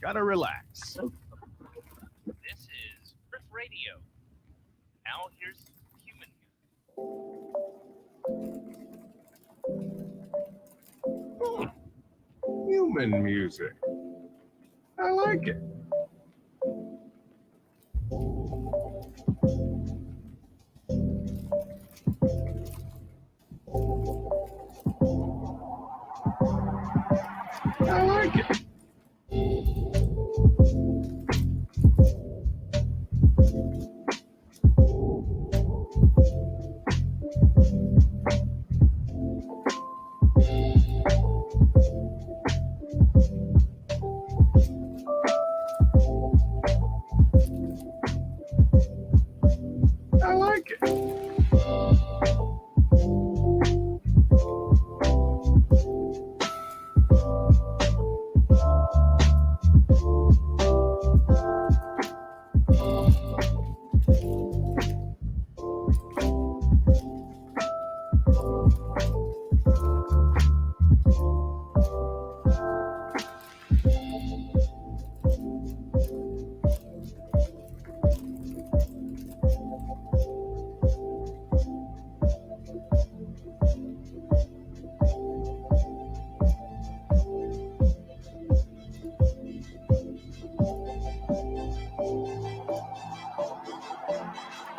Gotta relax. This is Earth Radio. Now here's human music. Human music. I like it. I like it. I like it.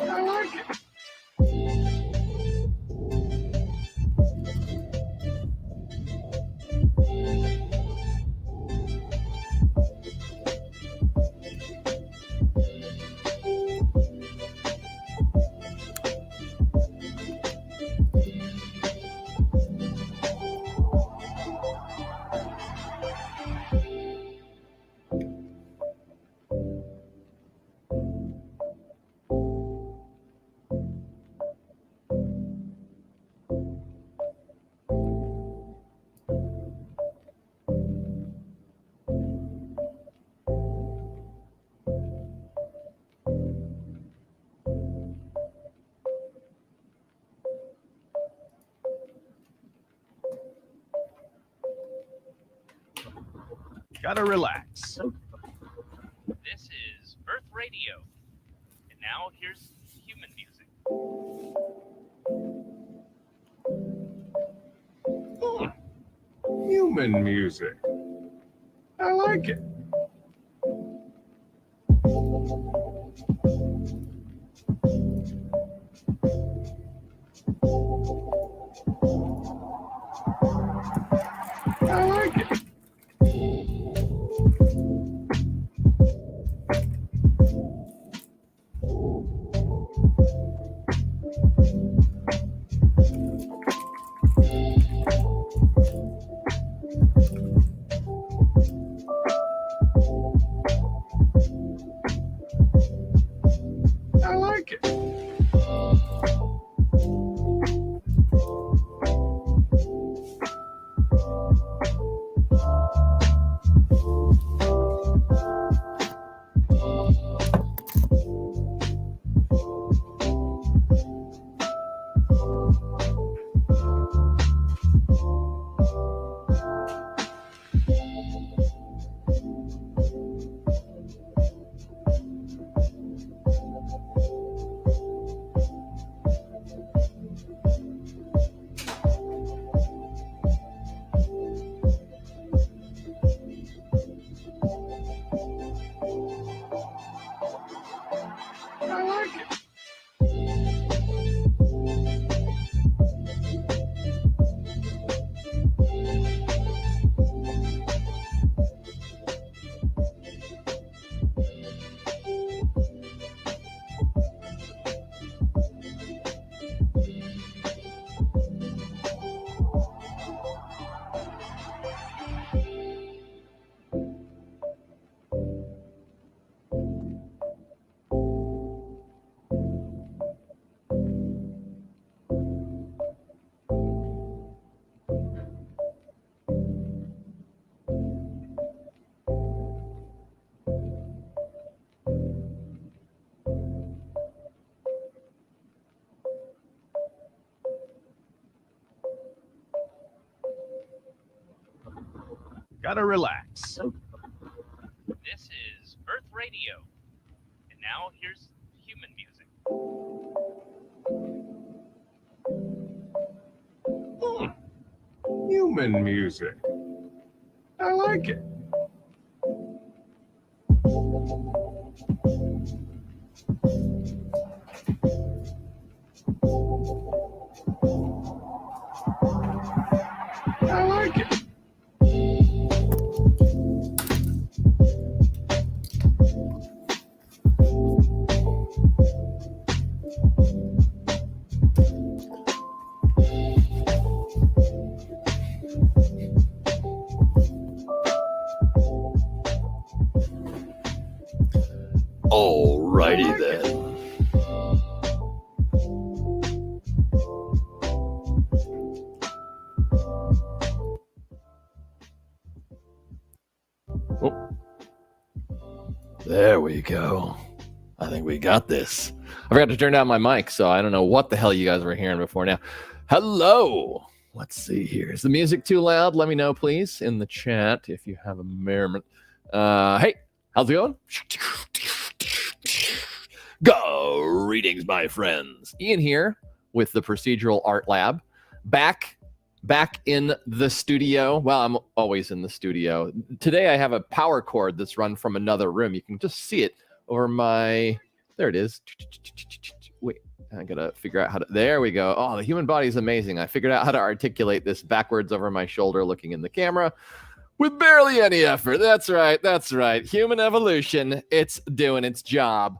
I like it. Gotta relax. This is Earth Radio. And now here's human music. Human music. I like it. I like it. I like it. I like it. Gotta relax. This Radio. And now here's human music. Human music. I like it. I like it. Alrighty then. Oh. There we go. I think we got this. I forgot to turn down my mic, so I don't know what the hell you guys were hearing before now. Hello. Let's see here. Is the music too loud? Let me know, please, in the chat if you have a moment. Hey, how's it going? Greetings, my friends. Ian here with the Procedural Art Lab. Back in the studio. Well, I'm always in the studio. Today I have a power cord that's run from another room. You can just see it over my... There it is. Wait, I gotta figure out how to... There we go. Oh, the human body is amazing. I figured out how to articulate this backwards over my shoulder looking in the camera with barely any effort. That's right. Human evolution. It's doing its job.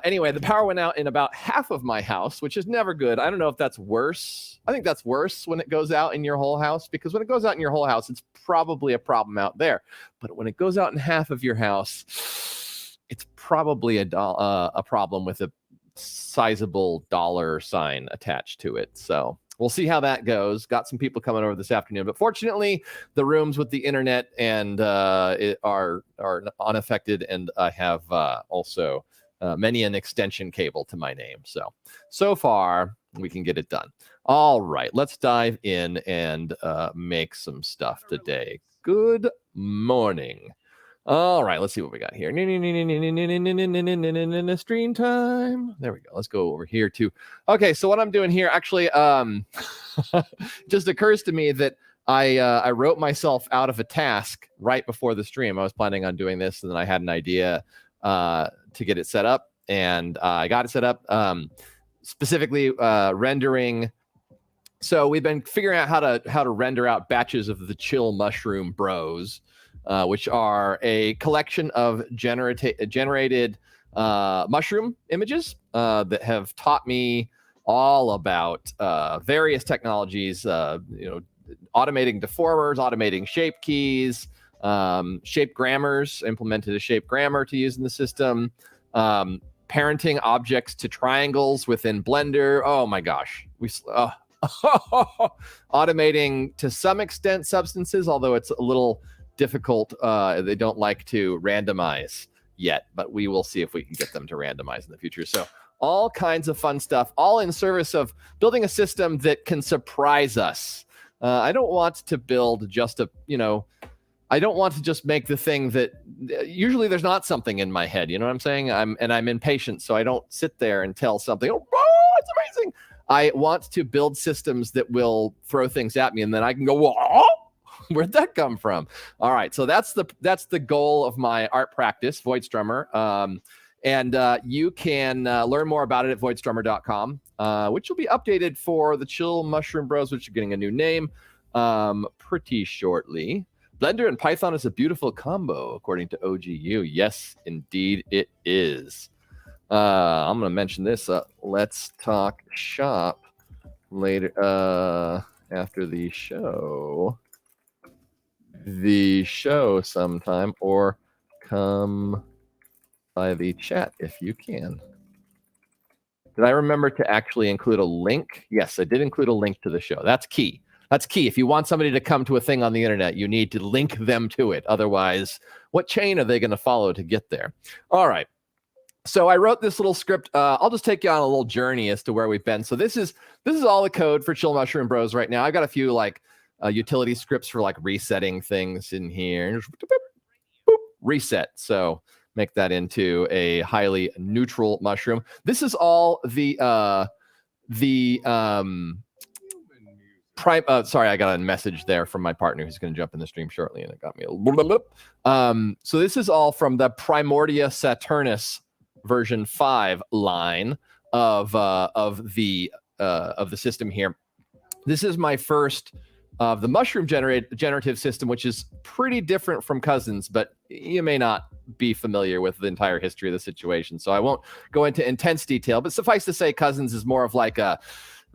Anyway, the power went out in about half of my house, which is never good. I don't know if that's worse. I think that's worse when it goes out in your whole house, because when it goes out in your whole house, it's probably a problem out there. But when it goes out in half of your house, it's probably a problem with a sizable dollar sign attached to it. So we'll see how that goes. Got some people coming over this afternoon, but fortunately, the rooms with the internet and are unaffected, and I have also many an extension cable to my name. So far, we can get it done. All right, let's dive in and make some stuff today. Good morning. All right, let's see what we got here. Stream time. There we go. Let's go over here too. Okay, so what I'm doing here, actually, just occurs to me that I wrote myself out of a task right before the stream. I was planning on doing this, and then I had an idea to get it set up, and I got it set up, specifically rendering. So we've been figuring out how to render out batches of the Chill Mushroom Bros, which are a collection of generated mushroom images that have taught me all about various technologies, automating deformers, automating shape keys, shape grammars, implemented a shape grammar to use in the system, parenting objects to triangles within Blender. Oh my gosh. Automating to some extent substances, although it's a little difficult. They don't like to randomize yet, but we will see if we can get them to randomize in the future. So all kinds of fun stuff, all in service of building a system that can surprise us. I don't want to build just I don't want to just make the thing that usually there's not something in my head. You know what I'm saying? I'm impatient, so I don't sit there and tell something. Oh, it's amazing. I want to build systems that will throw things at me, and then I can go, where'd that come from? All right, so that's the goal of my art practice, Voidstrummer. And you can learn more about it at voidstrummer.com, which will be updated for the Chill Mushroom Bros, which are getting a new name pretty shortly. Blender and Python is a beautiful combo, according to OGU. Yes, indeed it is. I'm going to mention this. Let's talk shop later after the show. Sometime, or come by the chat if you can. Did I remember to actually include a link? Yes, I did include a link to the show. That's key. That's key. If you want somebody to come to a thing on the internet, you need to link them to it. Otherwise, what chain are they going to follow to get there? All right. So I wrote this little script. I'll just take you on a little journey as to where we've been. So this is all the code for Chill Mushroom Bros right now. I've got a few utility scripts for resetting things in here. Boop, reset. So make that into a highly neutral mushroom. This is all the sorry, I got a message there from my partner who's going to jump in the stream shortly, and it got me a so this is all from the Primordia Saturnus version 5 line of the system here. This is my first of the mushroom generative system, which is pretty different from Cousins, but you may not be familiar with the entire history of the situation, so I won't go into intense detail. But suffice to say, Cousins is more of like a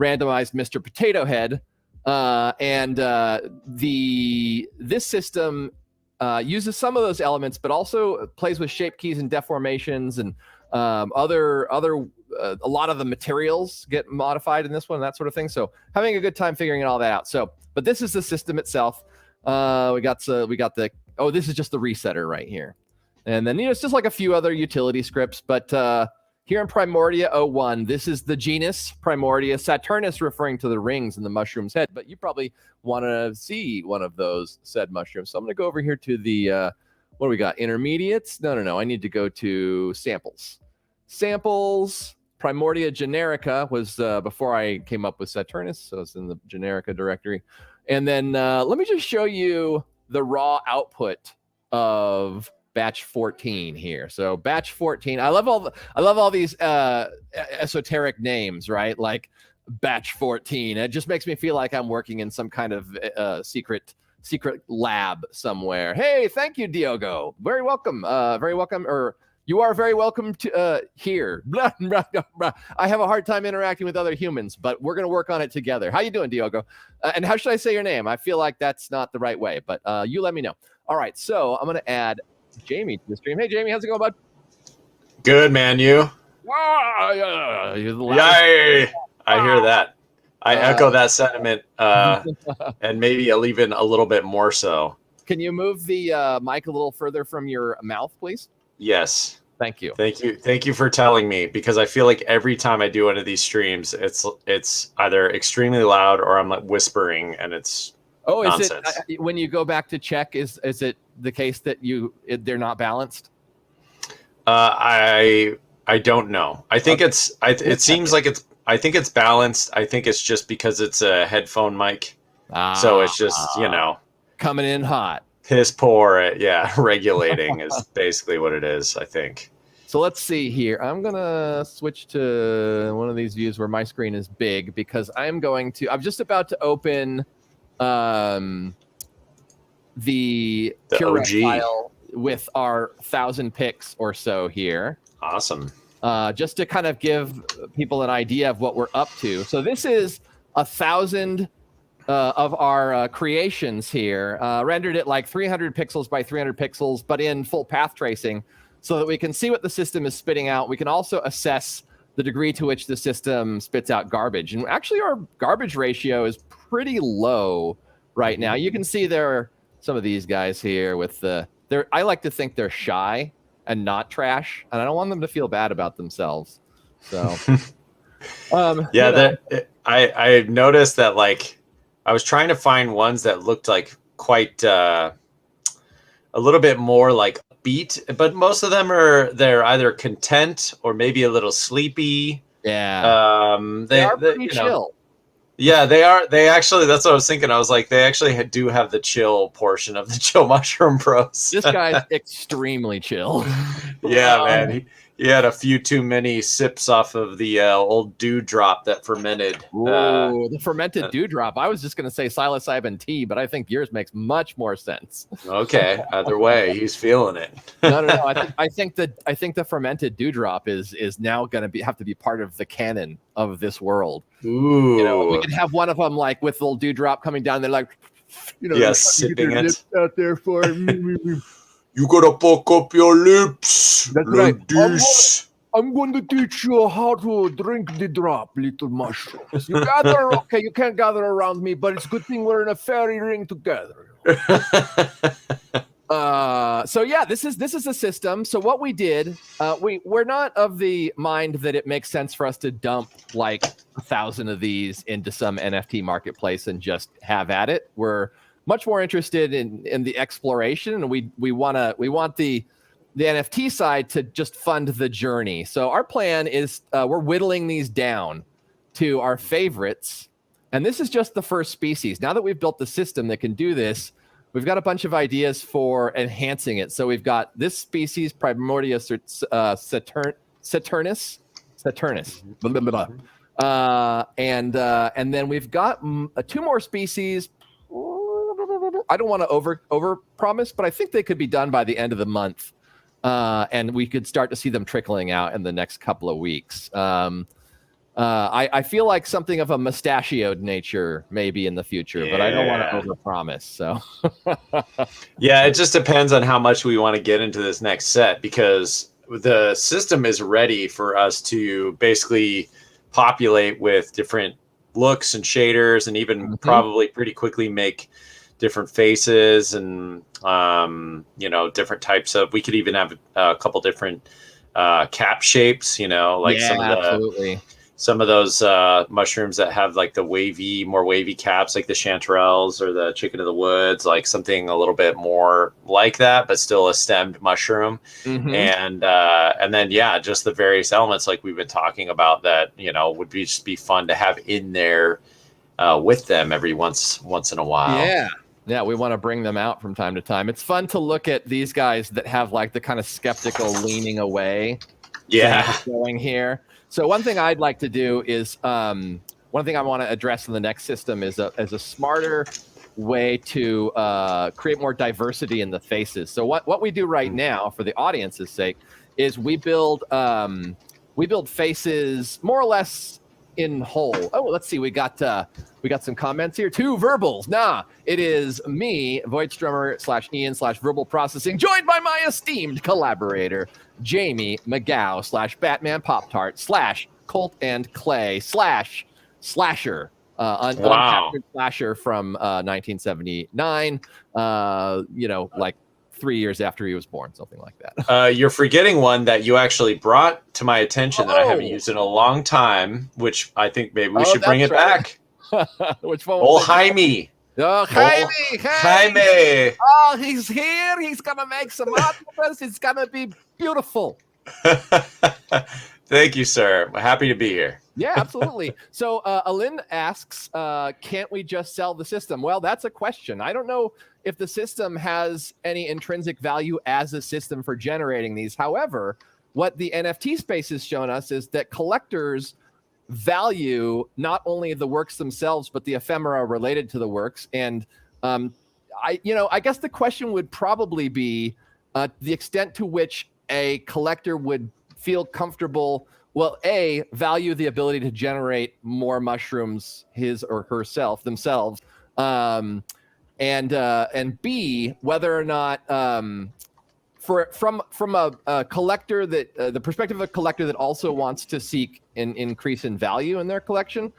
randomized Mr. Potato Head. This system uses some of those elements, but also plays with shape keys and deformations, and a lot of the materials get modified in this one, that sort of thing. So having a good time figuring all that out. So, but this is the system itself. We got the this is just the resetter right here, and then it's just like a few other utility scripts, but. Here in Primordia 01, this is the genus Primordia, Saturnus referring to the rings in the mushroom's head, but you probably want to see one of those said mushrooms. So I'm going to go over here to the, what do we got? Intermediates? No. I need to go to samples. Samples, Primordia Generica was before I came up with Saturnus, so it's in the Generica directory. And then let me just show you the raw output of batch 14 here. So batch 14. I love all these esoteric names, right? Like batch 14. It just makes me feel like I'm working in some kind of secret lab somewhere. Hey, thank you, Diogo. Very welcome. Or you are very welcome to here. Blah, blah, blah. I have a hard time interacting with other humans, but we're going to work on it together. How you doing, Diogo? And how should I say your name? I feel like that's not the right way, but you let me know. All right, so I'm going to add Jamie to the stream. Hey, Jamie, how's it going, bud? Good, man. You? Yay! I hear that. I echo that sentiment, and maybe even a little bit more so. Can you move the mic a little further from your mouth, please? Yes. Thank you. Thank you for telling me, because I feel like every time I do one of these streams, it's either extremely loud or I'm like whispering, and it's nonsense. Is it when you go back to check? Is it the case that they're not balanced? I don't know. I think it seems like it's. I think it's balanced. I think it's just because it's a headphone mic, so it's just coming in hot. Piss poor. Regulating is basically what it is, I think. So let's see here. I'm gonna switch to one of these views where my screen is big, because I'm just about to open the Pure file with our 1,000 picks or so here. Awesome. Just to kind of give people an idea of what we're up to. So this is 1,000 of our creations here, rendered at like 300 pixels by 300 pixels, but in full path tracing, so that we can see what the system is spitting out. We can also assess the degree to which the system spits out garbage. And actually our garbage ratio is pretty low right now. You can see there are some of these guys here with I like to think they're shy and not trash, and I don't want them to feel bad about themselves. So I noticed that, like, I was trying to find ones that looked like quite a little bit more like beat, but most of them they're either content or maybe a little sleepy. Yeah. They are pretty chill. Yeah, they are. They actually, that's what I was thinking. I was like, they actually do have the chill portion of the Chill Mushroom Bros. This guy's extremremely chill. Yeah, man. He had a few too many sips off of the old dewdrop that fermented. Ooh, the fermented dewdrop. I was just going to say psilocybin tea, but I think yours makes much more sense. Okay, either way, he's feeling it. No. I think the fermented dewdrop is now going to have to be part of the canon of this world. Ooh, we could have one of them like with the little dewdrop coming down. They're like, sipping it out there for me. You gotta poke up your lips. That's right. I'm going to teach you how to drink the drop, little mushrooms. You gather, okay, you can't gather around me, but it's a good thing we're in a fairy ring together. So yeah, this is a system. So what we did, we're not of the mind that it makes sense for us to dump like 1,000 of these into some NFT marketplace and just have at it. We're much more interested in the exploration, and we want the the NFT side to just fund the journey. So our plan is we're whittling these down to our favorites. And this is just the first species. Now that we've built the system that can do this, we've got a bunch of ideas for enhancing it. So we've got this species, Primordia Saturnus. Blah, blah, blah. And then we've got 2 more species. I don't want to over promise, but I think they could be done by the end of the month. And we could start to see them trickling out in the next couple of weeks. I feel like something of a mustachioed nature maybe in the future, but I don't want to overpromise. So yeah, it just depends on how much we want to get into this next set, because the system is ready for us to basically populate with different looks and shaders, and even probably pretty quickly make different faces and different types of. We could even have a couple different cap shapes, like some of those mushrooms that have like the more wavy caps, like the chanterelles or the chicken of the woods, like something a little bit more like that, but still a stemmed mushroom. And then, just the various elements like we've been talking about that, would just be fun to have in there with them every once in a while. Yeah, we want to bring them out from time to time. It's fun to look at these guys that have like the kind of skeptical leaning away. Going here. So one thing I'd like to do is one thing I want to address in the next system is a smarter way to create more diversity in the faces. So what we do right now, for the audience's sake, is we build faces more or less in whole. Oh, let's see. We got some comments here. 2 verbals. It is me, Voidstrummer/Ian/verbal processing, joined by my esteemed collaborator, Jamie McGow /Batman Pop-Tart /Colt and Clay /Slasher. Uncaptured Slasher from 1979. Like 3 years after he was born, something like that. You're forgetting one that you actually brought to my attention that I haven't used in a long time, which I think maybe we should bring it back. Which one? Old Jaime. Oh, Jaime. Oh, he's here. He's going to make some octopus. It's going to be beautiful. Thank you, sir. I'm happy to be here. Yeah, absolutely. So Alin asks, can't we just sell the system? Well, that's a question. I don't know if the system has any intrinsic value as a system for generating these. However, what the NFT space has shown us is that collectors value not only the works themselves, but the ephemera related to the works. And I guess the question would probably be the extent to which a collector would feel comfortable. Well, A, value the ability to generate more mushrooms, his or herself, themselves, and B, whether or not, from a collector that the perspective of a collector that also wants to seek an increase in value in their collection,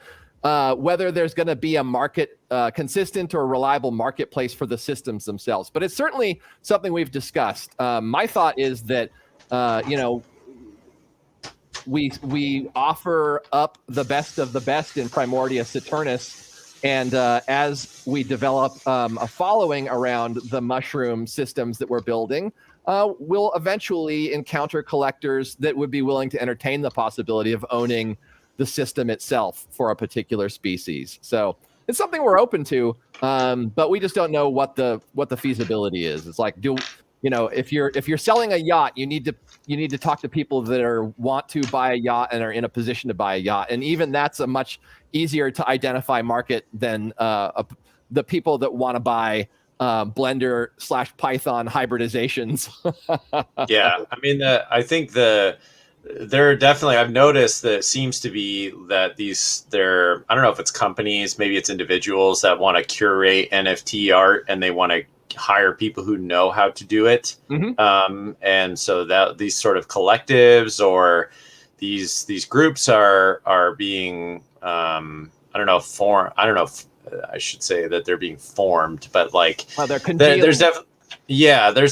whether there's going to be a market, consistent or reliable marketplace for the systems themselves. But it's certainly something we've discussed. My thought is that, we offer up the best of the best in Primordia Saturnus, and as we develop a following around the mushroom systems that we're building, we'll eventually encounter collectors that would be willing to entertain the possibility of owning the system itself for a particular species. So it's something we're open to, but we just don't know what the feasibility is. It's like, if you're selling a yacht, you need to talk to people that want to buy a yacht and are in a position to buy a yacht, and even that's a much easier to identify market than the people that want to buy Blender /Python hybridizations. Yeah, I mean, I think there are definitely, I've noticed that it seems to be that I don't know if it's companies, maybe it's individuals that want to curate NFT art and they want to hire people who know how to do it. And so that these sort of collectives or these groups are being, I don't know if I should say that they're being formed, but like they're congealing. There's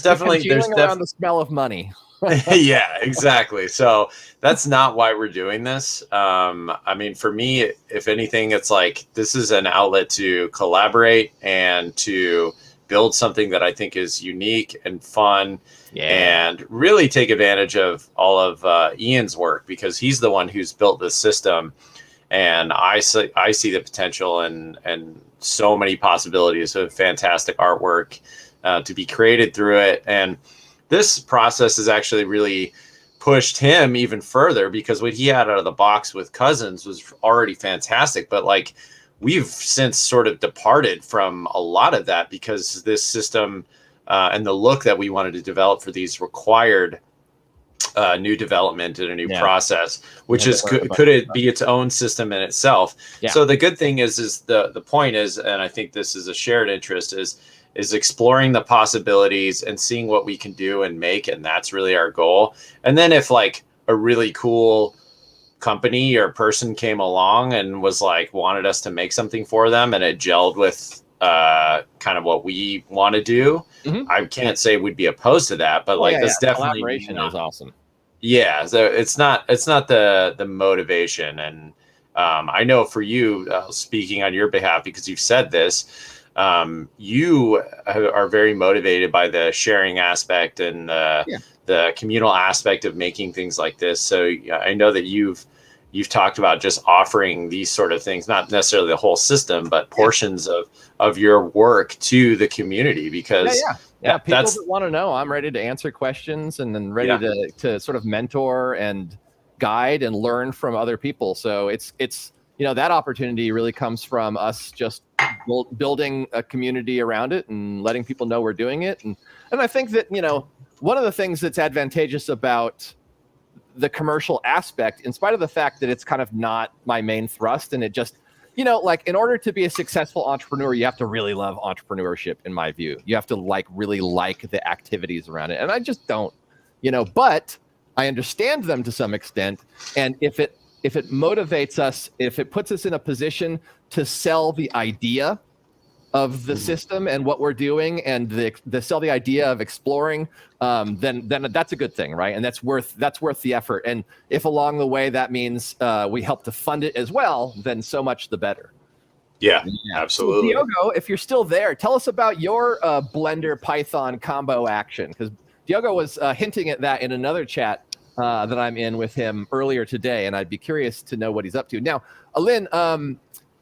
definitely around the smell of money. Yeah, exactly. So that's not why we're doing this. I mean, for me, if anything, it's like this is an outlet to collaborate and to build something that I think is unique and fun, Yeah. and really take advantage of all of Ian's work, because he's the one who's built this system, and I see the potential and so many possibilities of fantastic artwork to be created through it. And this process has actually really pushed him even further, because what he had out of the box with Cousins was already fantastic, but like we've since sort of departed from a lot of that, because this system and the look that we wanted to develop for these required new development and a new process, which is could it be its own system in itself. So the good thing is the point is, and I think this is a shared interest, is exploring the possibilities and seeing what we can do and make, and that's really our goal. And then if like a really cool company or person came along and was like wanted us to make something for them and it gelled with kind of what we want to do, I can't say we'd be opposed to that, but that's definitely collaboration is awesome. Yeah, so it's not the motivation. And I know for you, speaking on your behalf, because you've said this, you are very motivated by the sharing aspect and the communal aspect of making things like this. So I know that you've talked about just offering these sort of things, not necessarily the whole system, but portions of your work to the community, because people that want to know, I'm ready to answer questions and then ready to sort of mentor and guide and learn from other people. So it's that opportunity really comes from us just building a community around it and letting people know we're doing it. And I think that, one of the things that's advantageous about the commercial aspect, in spite of the fact that it's kind of not my main thrust, and it just, like in order to be a successful entrepreneur, you have to really love entrepreneurship, in my view. You have to really like the activities around it. And I just don't, but I understand them to some extent. And if it motivates us, if it puts us in a position to sell the idea of the system and what we're doing, and the sell the idea of exploring, then that's a good thing, right? And that's worth the effort. And if along the way that means we help to fund it as well, then so much the better. Yeah, absolutely. So Diogo, if you're still there, tell us about your Blender Python combo action, because Diogo was hinting at that in another chat that I'm in with him earlier today, and I'd be curious to know what he's up to. Now, Alin,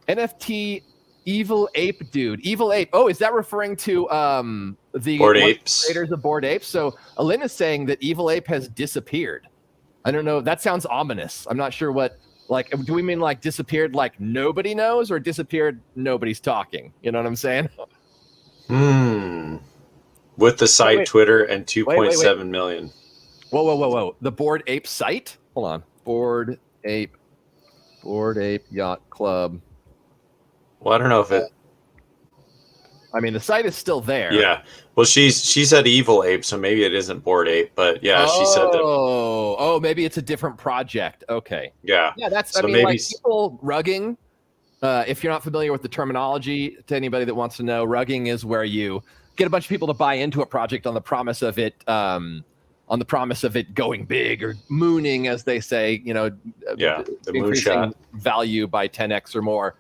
NFT Evil Ape dude. Evil Ape. Oh, is that referring to the Bored Apes? Creators of Bored Apes? So Alin is saying that Evil Ape has disappeared. I don't know. That sounds ominous. I'm not sure what. Like, do we mean like disappeared like nobody knows, or disappeared nobody's talking? You know what I'm saying? With the site Twitter and 2.7 million. Whoa. The Bored Ape site? Hold on. Bored Ape Yacht Club. Well, I don't know if it. I mean, the site is still there. Yeah. Well, she said Evil Ape, so maybe it isn't Bored Ape, but yeah, she said that. Oh, maybe it's a different project. Okay. Yeah. Yeah, that's. So I mean, maybe like people rugging. If you're not familiar with the terminology, to anybody that wants to know, rugging is where you get a bunch of people to buy into a project on the promise of it. On the promise of it going big or mooning, as they say. The increasing moonshot value by 10x or more.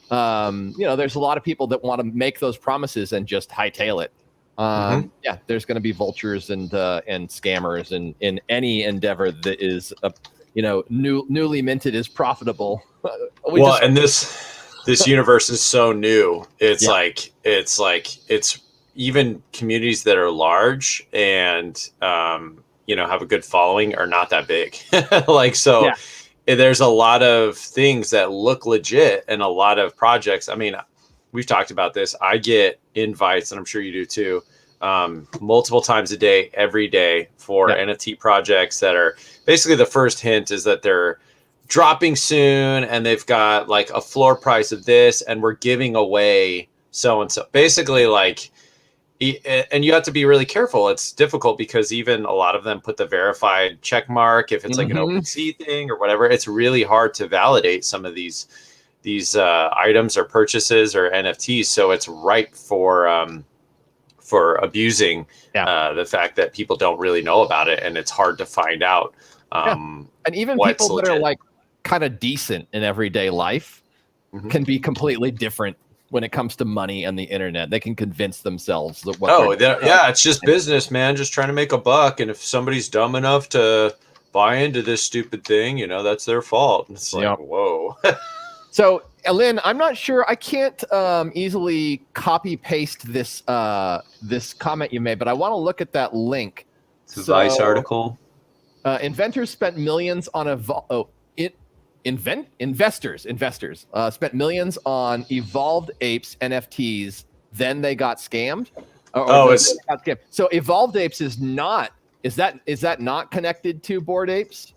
There's a lot of people that want to make those promises and just hightail it. Yeah, there's going to be vultures and scammers in any endeavor that is, newly minted is profitable. And this universe is so new. It's it's even communities that are large and have a good following are not that big. There's a lot of things that look legit and a lot of projects. I mean, we've talked about this. I get invites, and I'm sure you do too, multiple times a day, every day for NFT projects that are basically, the first hint is that they're dropping soon and they've got like a floor price of this and we're giving away so-and-so. Basically, and you have to be really careful. It's difficult because even a lot of them put the verified check mark if it's like an OpenSea thing or whatever. It's really hard to validate some of these items or purchases or NFTs. So it's ripe for abusing the fact that people don't really know about it, and it's hard to find out. And even people that are like kind of decent in everyday life can be completely different. when it comes to money and the internet. They can convince themselves that it's just business, man, just trying to make a buck. And if somebody's dumb enough to buy into this stupid thing, you know, that's their fault. And it's like, whoa. So, Lynn, I'm not sure. I can't easily copy paste this this comment you made, but I want to look at that link. It's a Vice article. Inventors spent millions on investors spent millions on Evolved Apes NFTs. Then they got scammed. So Evolved Apes is that not connected to Bored Apes?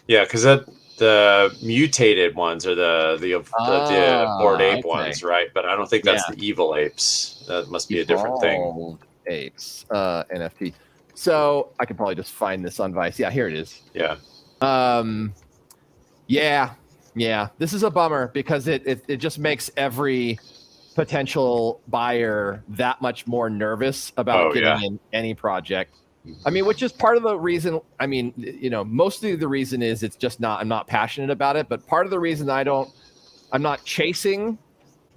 Yeah, because the mutated ones are the Bored Ape ones, right? But I don't think that's the Evil Apes. That must be a different thing. Evolved Apes NFT. So I could probably just find this on Vice. Yeah, here it is. Yeah. Yeah. This is a bummer because it just makes every potential buyer that much more nervous about getting in any project. I mean, which is part of the reason. I mean, you know, mostly the reason is I'm not passionate about it. But part of the reason I'm not chasing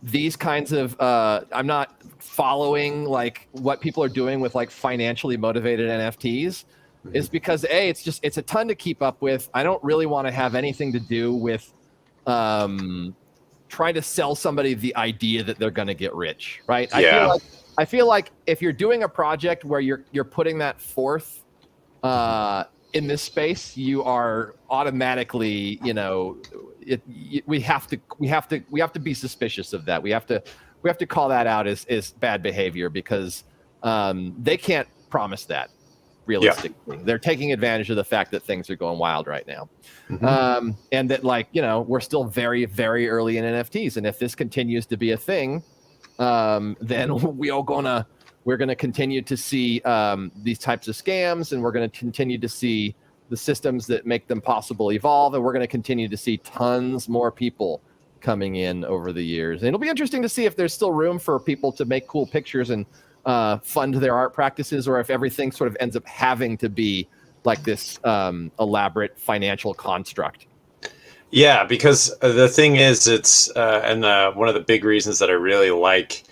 these kinds of, I'm not following like what people are doing with like financially motivated NFTs is because it's a ton to keep up with. I don't really want to have anything to do with trying to sell somebody the idea that they're going to get rich, right? Yeah. I feel like if you're doing a project where you're putting that forth in this space, you are automatically, you know, we have to be suspicious of that. We have to call that out as bad behavior because they can't promise that realistically. They're taking advantage of the fact that things are going wild right now. And that, like, you know, we're still very, very early in NFTs. And if this continues to be a thing, then we're going to continue to see these types of scams, and we're going to continue to see the systems that make them possible evolve, and we're going to continue to see tons more people coming in over the years. And it'll be interesting to see if there's still room for people to make cool pictures and fund their art practices, or if everything sort of ends up having to be like this elaborate financial construct. Yeah, because the thing is, it's one of the big reasons that I really like,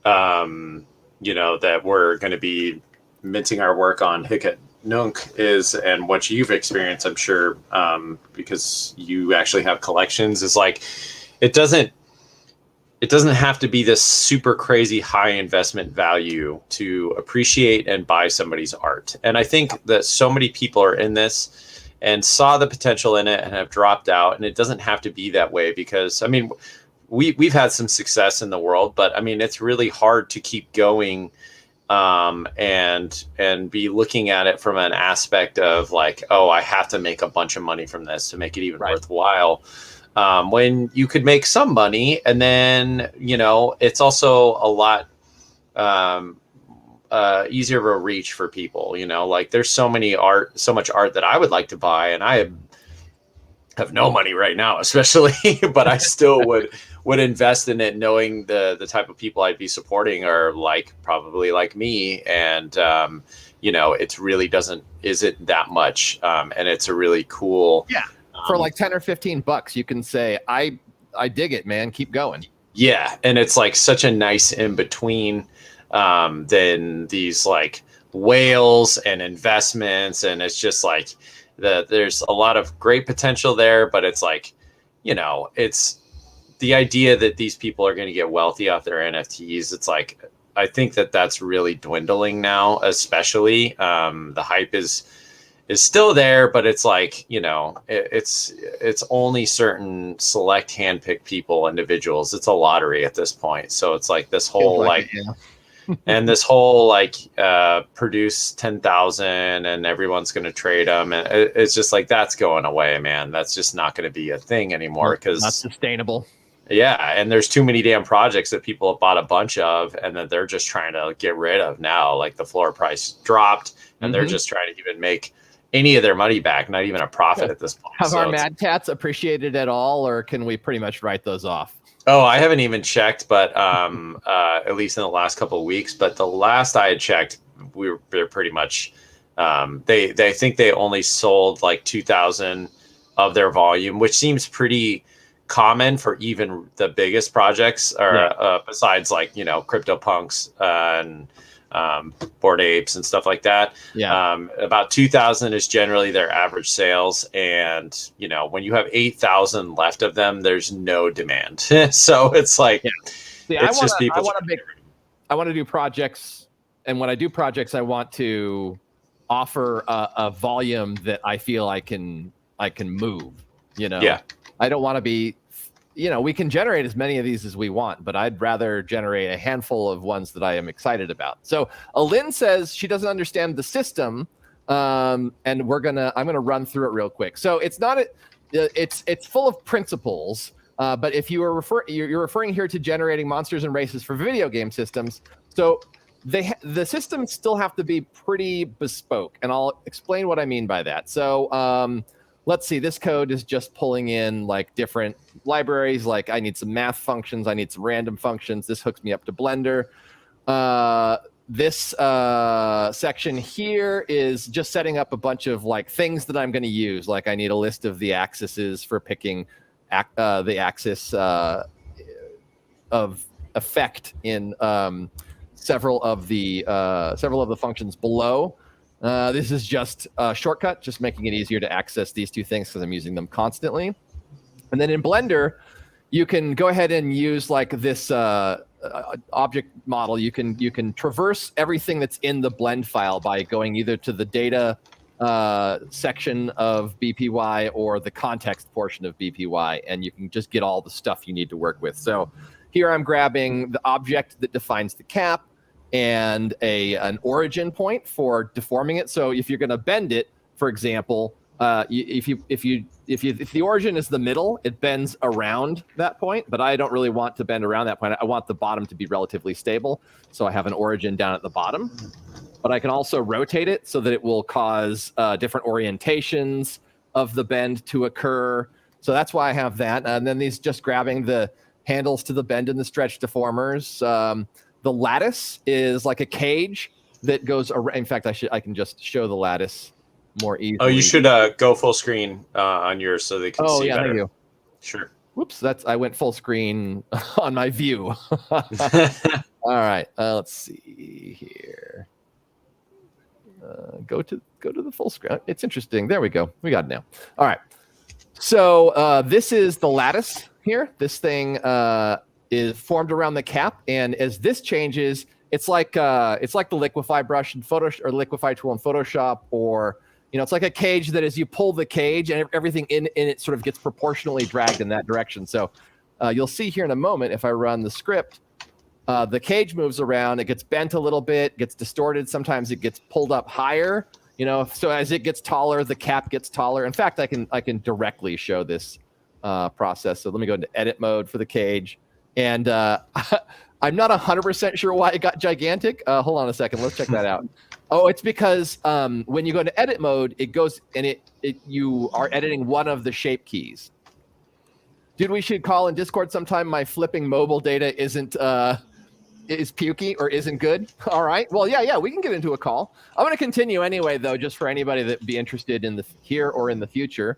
you know, that we're going to be minting our work on Hicket Nunk is, and what you've experienced, I'm sure, because you actually have collections, is like it doesn't have to be this super crazy high investment value to appreciate and buy somebody's art. And I think that so many people are in this and saw the potential in it and have dropped out. And it doesn't have to be that way because, I mean, we've had some success in the world, but I mean, it's really hard to keep going and be looking at it from an aspect of like, oh, I have to make a bunch of money from this to make it even worthwhile. When you could make some money, and then, you know, it's also a lot easier of a reach for people, you know, like there's so much art that I would like to buy, and I have no money right now, especially, but I still would invest in it, knowing the type of people I'd be supporting are probably like me. And, you know, it really isn't that much. And it's a really cool. Yeah. For like 10 or 15 bucks, you can say, I dig it, man. Keep going. Yeah. And it's like such a nice in between than these like whales and investments. And it's just like there's a lot of great potential there, but it's like, you know, it's the idea that these people are going to get wealthy off their NFTs. It's like, I think that's really dwindling now, especially the hype is still there, but it's like, you know, it's only certain select handpicked people, individuals. It's a lottery at this point. So it's like this whole and this whole produce 10,000 and everyone's going to trade them. And it's just like, that's going away, man. That's just not going to be a thing anymore because not sustainable. Yeah. And there's too many damn projects that people have bought a bunch of and that they're just trying to get rid of now. Like the floor price dropped and they're just trying to even make any of their money back, not even a profit at this point. Have our Mad Cats appreciated at all, or can we pretty much write those off? Oh, I haven't even checked, but at least in the last couple of weeks. But the last I had checked, they're pretty much they think they only sold like 2,000 of their volume, which seems pretty common for even the biggest projects, or besides like CryptoPunks and Bored Apes and stuff like that. About 2,000 is generally their average sales, and when you have 8,000 left of them, there's no demand. So it's like it's just people. I want to do projects, and when I do projects, I want to offer a volume that I feel I can move. I don't want to be. We can generate as many of these as we want, but I'd rather generate a handful of ones that I am excited about. So Alin says she doesn't understand the system, and I'm gonna run through it real quick. So it's not it's full of principles, but if you're referring here to generating monsters and races for video game systems, so the systems still have to be pretty bespoke, and I'll explain what I mean by that. So let's see, this code is just pulling in like different libraries. Like I need some math functions. I need some random functions. This hooks me up to Blender. This section here is just setting up a bunch of like things that I'm going to use. Like I need a list of the axes for picking the axis of effect in several of the functions below. This is just a shortcut, just making it easier to access these two things because I'm using them constantly. And then in Blender, you can go ahead and use like this object model. You can traverse everything that's in the blend file by going either to the data section of BPY or the context portion of BPY, and you can just get all the stuff you need to work with. So here I'm grabbing the object that defines the cap and an origin point for deforming it. So if you're going to bend it, for example, if the origin is the middle, it bends around that point. But I don't really want to bend around that point. I want the bottom to be relatively stable. So I have an origin down at the bottom. But I can also rotate it so that it will cause different orientations of the bend to occur. So that's why I have that. And then these just grabbing the handles to the bend and the stretch deformers. The lattice is like a cage that goes around. In fact, I can just show the lattice more easily. Oh, you should go full screen on yours so they can see better. Thank you. Sure. Whoops, I went full screen on my view. All right, let's see here. Go to the full screen. It's interesting. There we go. We got it now. All right. So this is the lattice here. This thing is formed around the cap, and as this changes, it's like the liquefy brush in Photoshop or liquefy tool in Photoshop, or it's like a cage that as you pull the cage and everything in it sort of gets proportionally dragged in that direction. So you'll see here in a moment if I run the script, the cage moves around, it gets bent a little bit, gets distorted. Sometimes it gets pulled up higher. So as it gets taller, the cap gets taller. In fact, I can directly show this process. So let me go into edit mode for the cage. And I'm not 100% sure why it got gigantic. Hold on a second. Let's check that out. Oh, it's because when you go into edit mode, it goes and you are editing one of the shape keys. Dude, we should call in Discord sometime. My flipping mobile data is pukey or isn't good. All right. Well, yeah, we can get into a call. I'm going to continue anyway, though, just for anybody that be interested in here or in the future.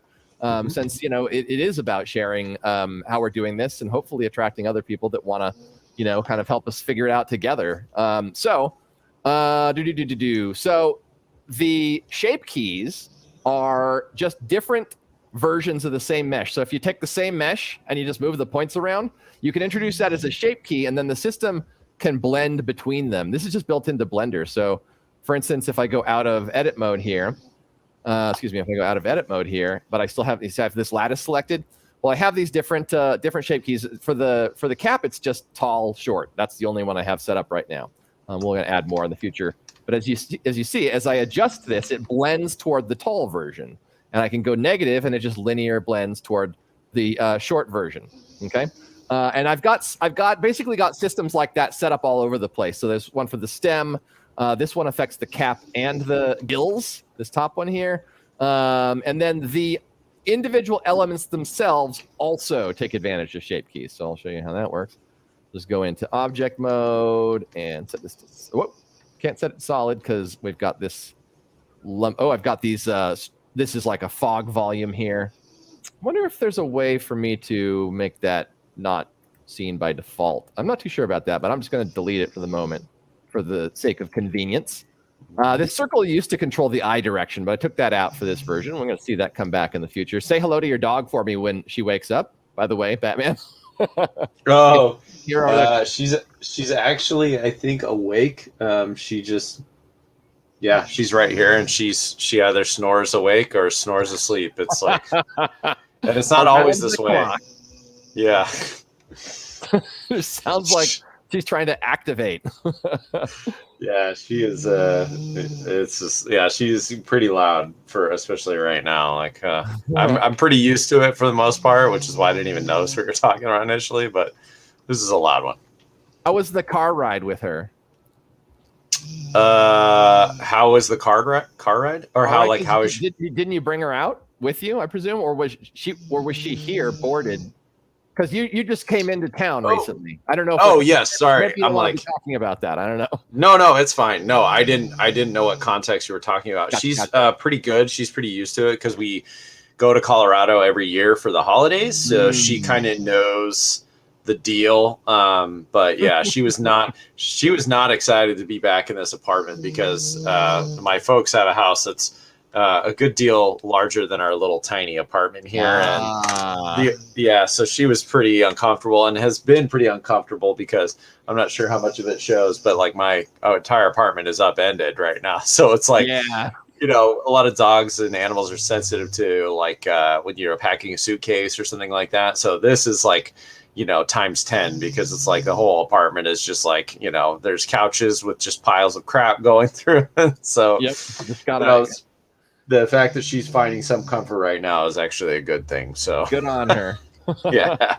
Since it is about sharing how we're doing this and hopefully attracting other people that want to kind of help us figure it out together. So the shape keys are just different versions of the same mesh. So if you take the same mesh and you just move the points around, you can introduce that as a shape key, and then the system can blend between them. This is just built into Blender. So for instance, if I go out of edit mode here, if I go out of edit mode here, but I still have this lattice selected. Well, I have these different shape keys. For the cap, it's just tall, short. That's the only one I have set up right now. We're going to add more in the future. But as you see, as I adjust this, it blends toward the tall version. And I can go negative, and it just linear blends toward the short version. Okay. And I've basically got systems like that set up all over the place. So there's one for the stem. This one affects the cap and the gills, this top one here. And then the individual elements themselves also take advantage of shape keys. So I'll show you how that works. Just go into object mode and set this to, whoa, can't set it solid because we've got this I've got these, this is like a fog volume here. wonder if there's a way for me to make that not seen by default. I'm not too sure about that, but I'm just going to delete it for the moment for the sake of convenience. This circle used to control the eye direction, but I took that out for this version. We're going to see that come back in the future. Say hello to your dog for me when she wakes up, by the way, Batman. Oh, You're she's actually, I think, awake. She just, yeah, she's right here, and she either snores awake or snores asleep. It's like, and it's not always this way. Clock. Yeah. It sounds like she's trying to activate. Yeah, she is. It's just, yeah, she's pretty loud for especially right now. Like, I'm pretty used to it for the most part, which is why I didn't even notice what you're talking about initially. But this is a loud one. How was the car ride with her? How was the car ride, or how like how is she? Didn't you bring her out with you? I presume, or was she here boarded? Because you just came into town recently. I don't know. Yes, sorry. I'm like talking about that. I don't know. No, it's fine. No, I didn't know what context you were talking about. She's pretty good. She's pretty used to it because we go to Colorado every year for the holidays, so she kind of knows the deal. But yeah, she was not excited to be back in this apartment because my folks have a house that's a good deal larger than our little tiny apartment here. And so she was pretty uncomfortable and has been pretty uncomfortable because I'm not sure how much of it shows, but like my entire apartment is upended right now. So it's like, you know, a lot of dogs and animals are sensitive to like when you're packing a suitcase or something like that. So this is like, you know, times 10 because it's like the whole apartment is just like, you know, there's couches with just piles of crap going through. So just gotta, the fact that she's finding some comfort right now is actually a good thing. So good on her. Yeah.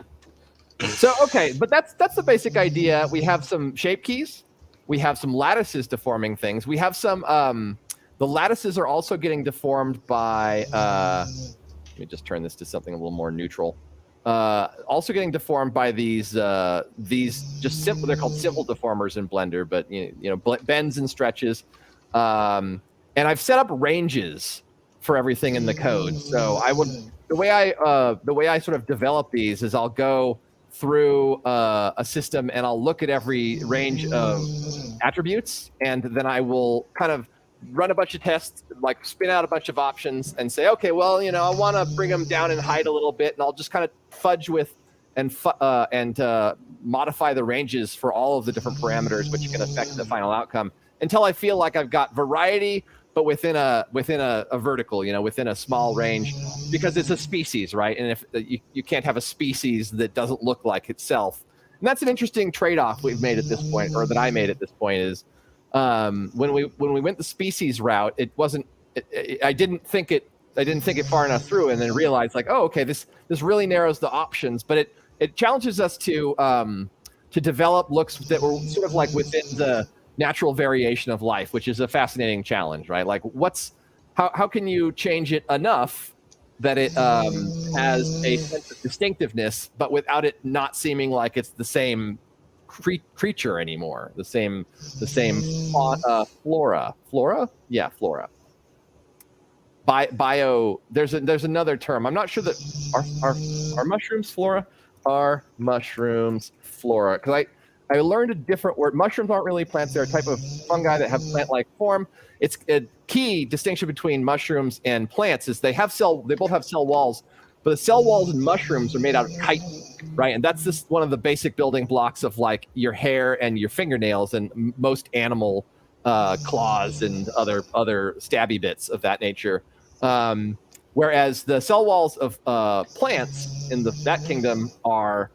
So, okay, but that's the basic idea. We have some shape keys. We have some lattices deforming things. We have some, the lattices are also getting deformed by, let me just turn this to something a little more neutral. Also getting deformed by these just simple, they're called simple deformers in Blender, but you know, bends and stretches. And I've set up ranges for everything in the code. So the way I sort of develop these is I'll go through a system and I'll look at every range of attributes, and then I will kind of run a bunch of tests, like spin out a bunch of options and say, okay, well, you know, I want to bring them down in height a little bit, and I'll just kind of fudge with and modify the ranges for all of the different parameters which can affect the final outcome until I feel like I've got variety, but within a vertical, you know, within a small range, because it's a species, right? And if you can't have a species that doesn't look like itself, and that's an interesting trade-off we've made at this point, or that I made at this point, is when we went the species route, it wasn't. I didn't think it far enough through, and then realized like, oh, okay, this really narrows the options, but it challenges us to develop looks that were sort of like within the natural variation of life, which is a fascinating challenge, right? Like, how can you change it enough that it has a sense of distinctiveness, but without it not seeming like it's the same creature anymore, the same flora. Bio. There's another term. I'm not sure that are mushrooms flora. Are mushrooms flora? Because I learned a different word. Mushrooms aren't really plants. They're a type of fungi that have plant-like form. It's a key distinction between mushrooms and plants is they both have cell walls, but the cell walls in mushrooms are made out of chitin, right? And that's just one of the basic building blocks of like your hair and your fingernails and most animal claws and other stabby bits of that nature. Whereas the cell walls of plants in that kingdom are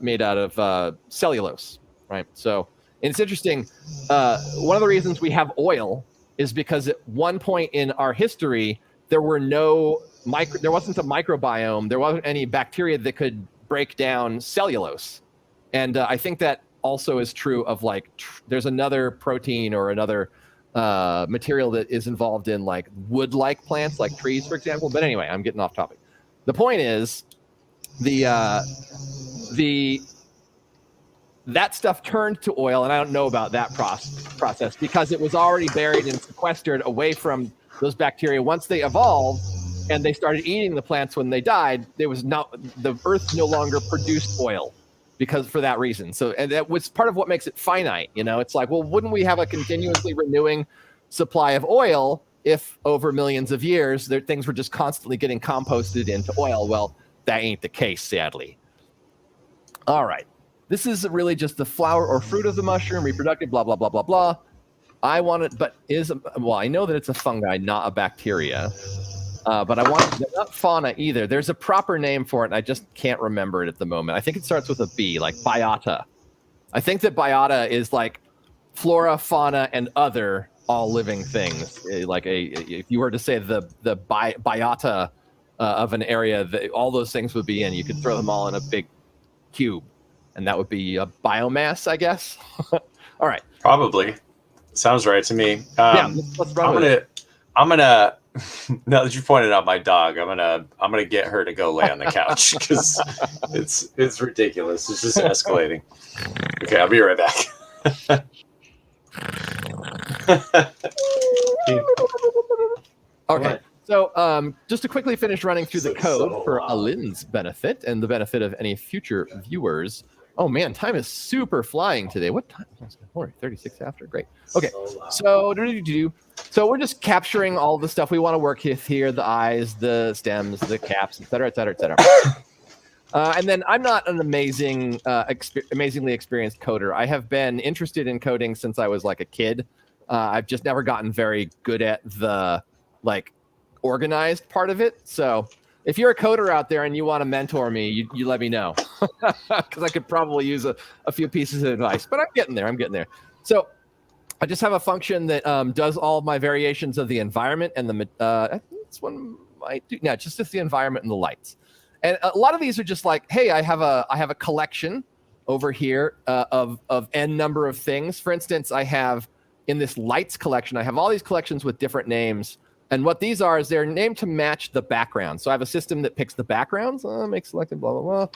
made out of cellulose, right? So it's interesting. One of the reasons we have oil is because at one point in our history, there wasn't a microbiome. There wasn't any bacteria that could break down cellulose. And I think that also is true of like, there's another protein or another material that is involved in like wood-like plants, like trees, for example. But anyway, I'm getting off topic. The point is that stuff turned to oil, and I don't know about that process because it was already buried and sequestered away from those bacteria. Once they evolved, and they started eating the plants when they died, the Earth no longer produced oil because for that reason. So, and that was part of what makes it finite. It's like, well, wouldn't we have a continuously renewing supply of oil if over millions of years things were just constantly getting composted into oil? Well, that ain't the case, sadly. All right. This is really just the flower or fruit of the mushroom, reproductive, blah, blah, blah, blah, blah. I know that it's a fungi, not a bacteria. But I want not fauna either. There's a proper name for it, and I just can't remember it at the moment. I think it starts with a B, like biota. I think that biota is like flora, fauna, and other all living things. Like if you were to say the biota of an area, all those things would be in. You could throw them all in a big cube, and that would be a biomass, I guess. All right. Probably. Sounds right to me. Let's run with it. I'm gonna. Now that you pointed out my dog, I'm gonna get her to go lay on the couch because it's ridiculous. It's just escalating. Okay, I'll be right back. Okay, so just to quickly finish running through the code for Alin's benefit and the benefit of any future viewers. Oh man, time is super flying today. What time? 36 after. Great. Okay, so we're just capturing all the stuff we want to work with here: the eyes, the stems, the caps, etc., etc., etc. And then I'm not an amazingly experienced coder. I have been interested in coding since I was like a kid. I've just never gotten very good at the organized part of it. So if you're a coder out there and you want to mentor me, you let me know, because I could probably use a few pieces of advice. But I'm getting there. So I just have a function that does all of my variations of the environment and I think this one might do. No, just the environment and the lights. And a lot of these are just like, hey, I have a collection over here of n number of things. For instance, I have in this lights collection, I have all these collections with different names. And what these are is they're named to match the background. So I have a system that picks the backgrounds, make selected, blah, blah, blah.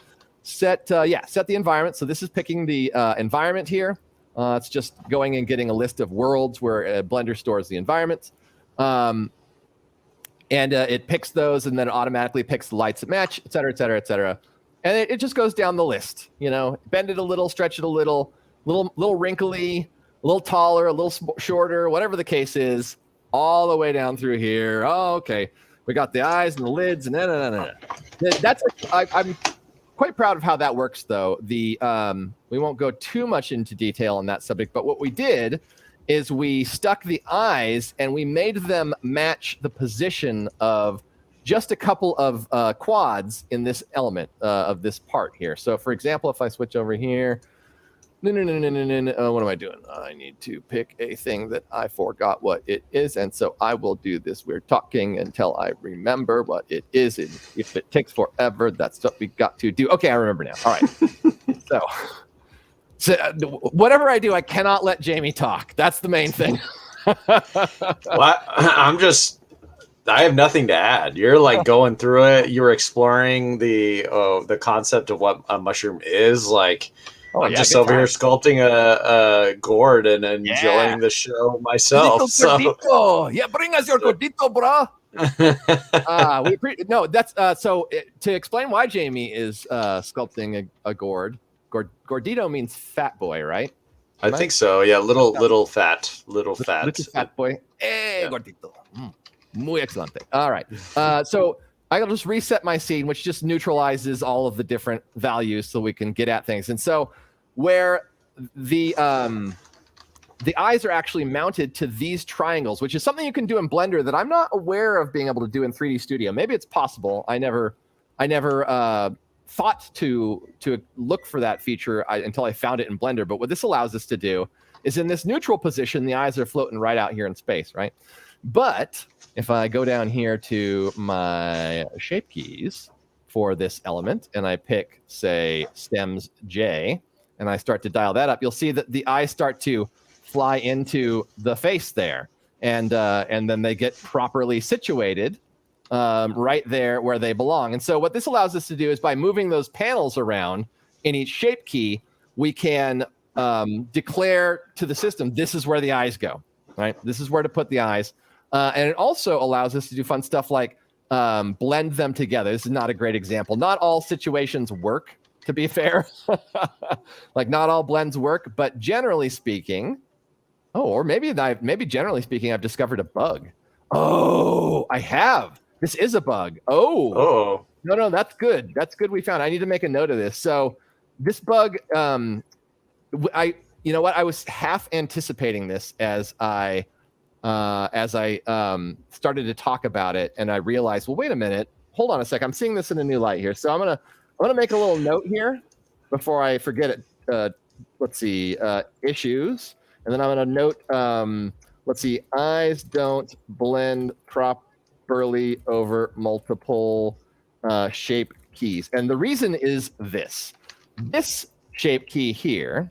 Set the environment. So this is picking the environment here. It's just going and getting a list of worlds where Blender stores the environments. And it picks those and then automatically picks the lights that match, et cetera, et cetera, et cetera. And it just goes down the list, bend it a little, stretch it a little wrinkly, a little taller, a little shorter, whatever the case is. All the way down through here. Oh, okay. We got the eyes and the lids and I'm quite proud of how that works, though. We won't go too much into detail on that subject, but what we did is we stuck the eyes and we made them match the position of just a couple of quads in this element of this part here. So, for example, if I switch over here. No. What am I doing? I need to pick a thing that I forgot what it is. And so I will do this weird talking until I remember what it is. And if it takes forever, that's what we got to do. Okay, I remember now. All right. So whatever I do, I cannot let Jamie talk. That's the main thing. Well, I have nothing to add. You're going through it. You're exploring the concept of what a mushroom is. I'm just over here sculpting a gourd and enjoying the show myself. So. Yeah, bring us your gordito, bro. To explain why Jamie is sculpting a gourd. Gordito means fat boy, right? I think so. Yeah, little fat. Little fat boy. Hey, gordito. Muy excelente. All right. So I'll just reset my scene, which just neutralizes all of the different values so we can get at things. And so where the eyes are actually mounted to these triangles, which is something you can do in Blender that I'm not aware of being able to do in 3D Studio. Maybe it's possible. I never thought to look for that feature until I found it in Blender. But what this allows us to do is in this neutral position, the eyes are floating right out here in space, right? But if I go down here to my shape keys for this element and I pick, say, stems J, and I start to dial that up, you'll see that the eyes start to fly into the face there. And then they get properly situated right there where they belong. And so what this allows us to do is by moving those panels around in each shape key, we can declare to the system, this is where the eyes go, right? This is where to put the eyes. And it also allows us to do fun stuff like blend them together. This is not a great example. Not all situations work, to be fair. Like not all blends work, but generally speaking, or maybe generally speaking, I've discovered a bug. Oh, I have. This is a bug. Oh. No, that's good. That's good. We found. I need to make a note of this. So this bug, you know what? I was half anticipating this as I started to talk about it, and I realized, well, wait a minute, hold on a sec. I'm seeing this in a new light here. So I'm gonna make a little note here before I forget it. Let's see, issues, and then I'm gonna note. Let's see, eyes don't blend properly over multiple shape keys, and the reason is this shape key here.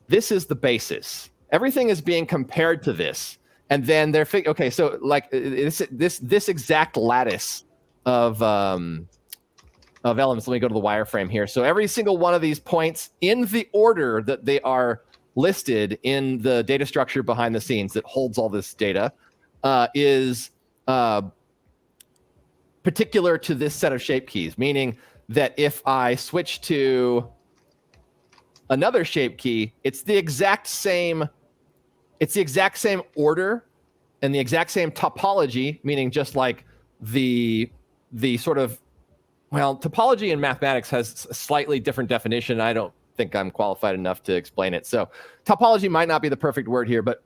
This is the basis. Everything is being compared to this, and then they're okay. So like this exact lattice of elements. Let me go to the wireframe here. So every single one of these points in the order that they are listed in the data structure behind the scenes that holds all this data is particular to this set of shape keys. Meaning that if I switch to another shape key, it's the exact same order and the exact same topology, meaning just like the sort of, well, topology in mathematics has a slightly different definition. I don't think I'm qualified enough to explain it. So topology might not be the perfect word here, but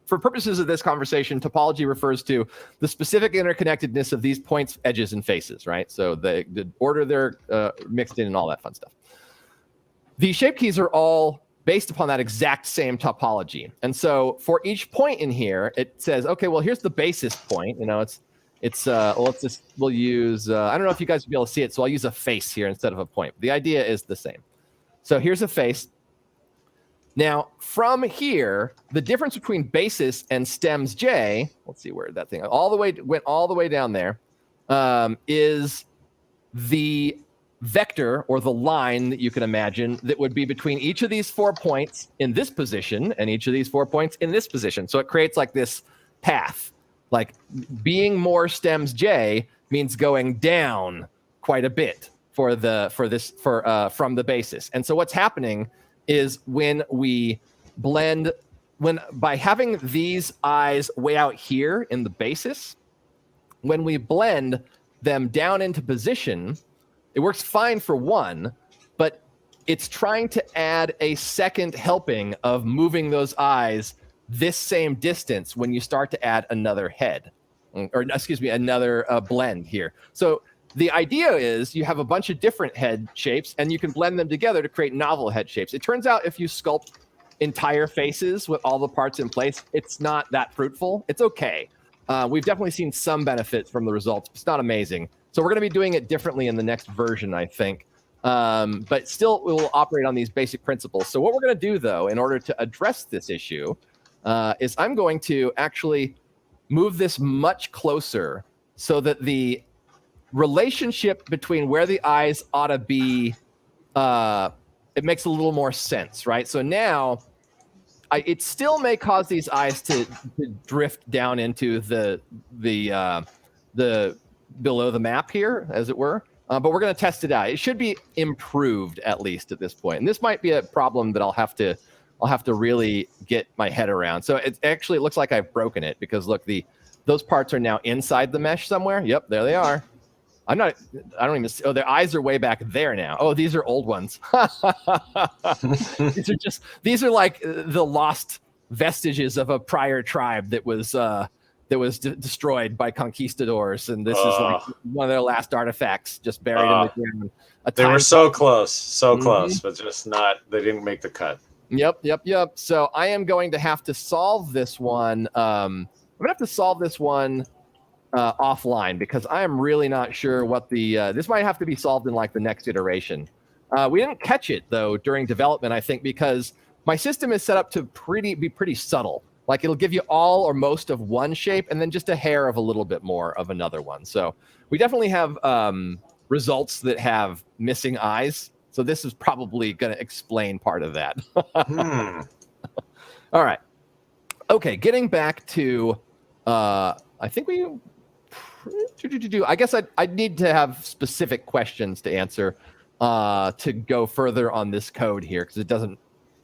for purposes of this conversation, topology refers to the specific interconnectedness of these points, edges, and faces, right? So the order they're mixed in and all that fun stuff. The shape keys are all based upon that exact same topology. And so for each point in here, it says, okay, well, here's the basis point. You know, we'll use, I don't know if you guys will be able to see it, so I'll use a face here instead of a point. The idea is the same. So here's a face. Now, from here, the difference between basis and stems J, let's see where that thing went all the way down there, is the vector or the line that you can imagine that would be between each of these 4 points in this position and each of these 4 points in this position. So it creates like this path. Like being more stems J means going down quite a bit from the basis. And so what's happening is when we blend, by having these eyes way out here in the basis, when we blend them down into position, it works fine for one, but it's trying to add a second helping of moving those eyes this same distance when you start to add another head, or excuse me, another blend here. So the idea is you have a bunch of different head shapes and you can blend them together to create novel head shapes. It turns out if you sculpt entire faces with all the parts in place, it's not that fruitful. It's okay. We've definitely seen some benefits from the results. It's not amazing. So we're going to be doing it differently in the next version, I think. But still, we will operate on these basic principles. So what we're going to do, though, in order to address this issue, is I'm going to actually move this much closer so that the relationship between where the eyes ought to be, it makes a little more sense, right? So now, it still may cause these eyes to drift down into the below the map here, as it were. But we're going to test it out. It should be improved at least at this point. And this might be a problem that I'll have to really get my head around. So it looks like I've broken it because look, those parts are now inside the mesh somewhere. Yep, there they are. I don't even see. Oh, their eyes are way back there now. Oh, these are old ones. These are like the lost vestiges of a prior tribe that was destroyed by conquistadors, and this is like one of their last artifacts, just buried in the ground. They were so close, but just not. They didn't make the cut. Yep. So I am going to have to solve this one. I'm gonna have to solve this one offline because I am really not sure what this might have to be solved in like the next iteration. We didn't catch it though during development, I think, because my system is set up to be pretty subtle. Like it'll give you all or most of one shape and then just a hair of a little bit more of another one. So we definitely have results that have missing eyes. So this is probably going to explain part of that. All right. Okay, getting back to, I think we I guess I need to have specific questions to answer to go further on this code here, because it doesn't.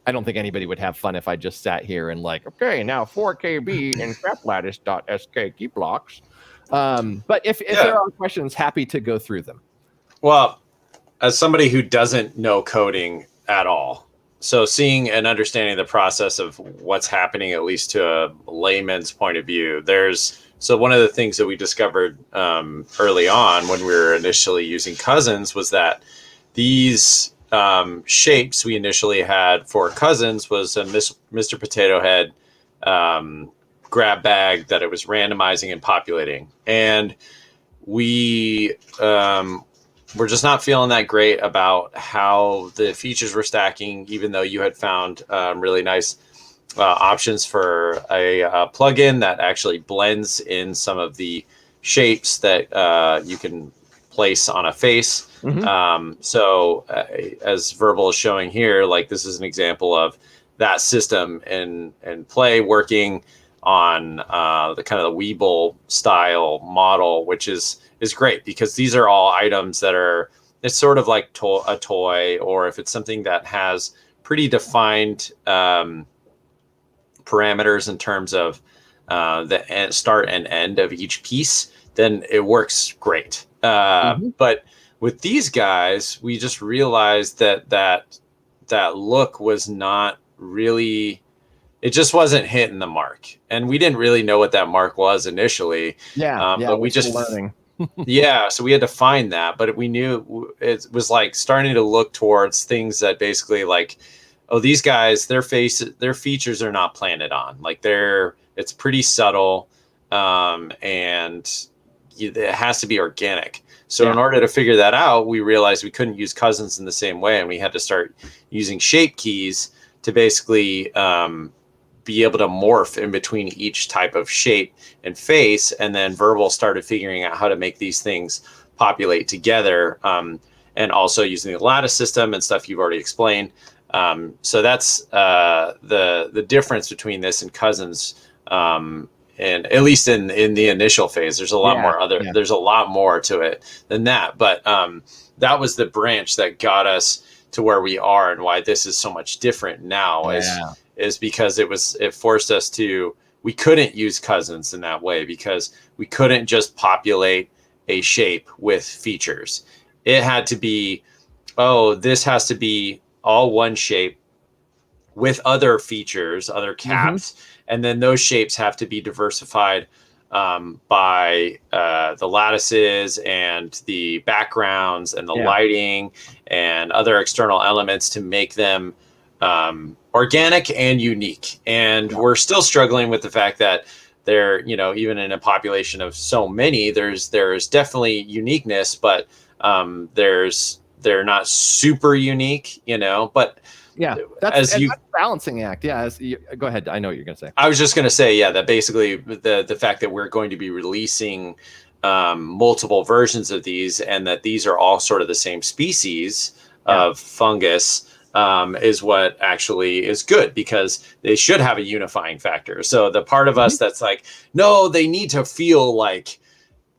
I don't think anybody would have fun if I just sat here and like, okay, now 4KB and craplattice.sk key blocks. But if there are questions, happy to go through them. Well, as somebody who doesn't know coding at all, so seeing and understanding the process of what's happening, at least to a layman's point of view, so one of the things that we discovered early on when we were initially using Cousins was that these shapes we initially had for Cousins was a Mr. Potato Head grab bag that it was randomizing and populating. And we we're just not feeling that great about how the features were stacking, even though you had found really nice options for a plugin that actually blends in some of the shapes that you can place on a face. So as Verbal is showing here, like this is an example of that system and play working on the kind of the Weeble style model, which is great because these are all items that are, it's sort of like a toy, or if it's something that has pretty defined parameters in terms of the start and end of each piece, then it works great. But with these guys, we just realized that look was not really, it just wasn't hitting the mark, and we didn't really know what that mark was initially. But we just learning. So we had to find that, but we knew it was like starting to look towards things that basically like, oh, these guys, their features are not planted on, like it's pretty subtle, and it has to be organic. So in order to figure that out, we realized we couldn't use Cousins in the same way, and we had to start using shape keys to basically be able to morph in between each type of shape and face. And then Verbal started figuring out how to make these things populate together, and also using the lattice system and stuff you've already explained. So that's the difference between this and Cousins. And at least in the initial phase, there's a lot there's a lot more to it than that. But that was the branch that got us to where we are, and why this is so much different now is because it forced us to, we couldn't use Cousins in that way because we couldn't just populate a shape with features. It had to be, this has to be all one shape with other features, other caps. And then those shapes have to be diversified by the lattices and the backgrounds and the lighting and other external elements to make them organic and unique. And we're still struggling with the fact that they're, even in a population of so many, there's definitely uniqueness, but they're not super unique, but that's a balancing act. Go ahead. I know what you're going to say. I was just going to say, that basically the fact that we're going to be releasing multiple versions of these, and that these are all sort of the same species of fungus, is what actually is good, because they should have a unifying factor. So the part of us that's like, no, they need to feel like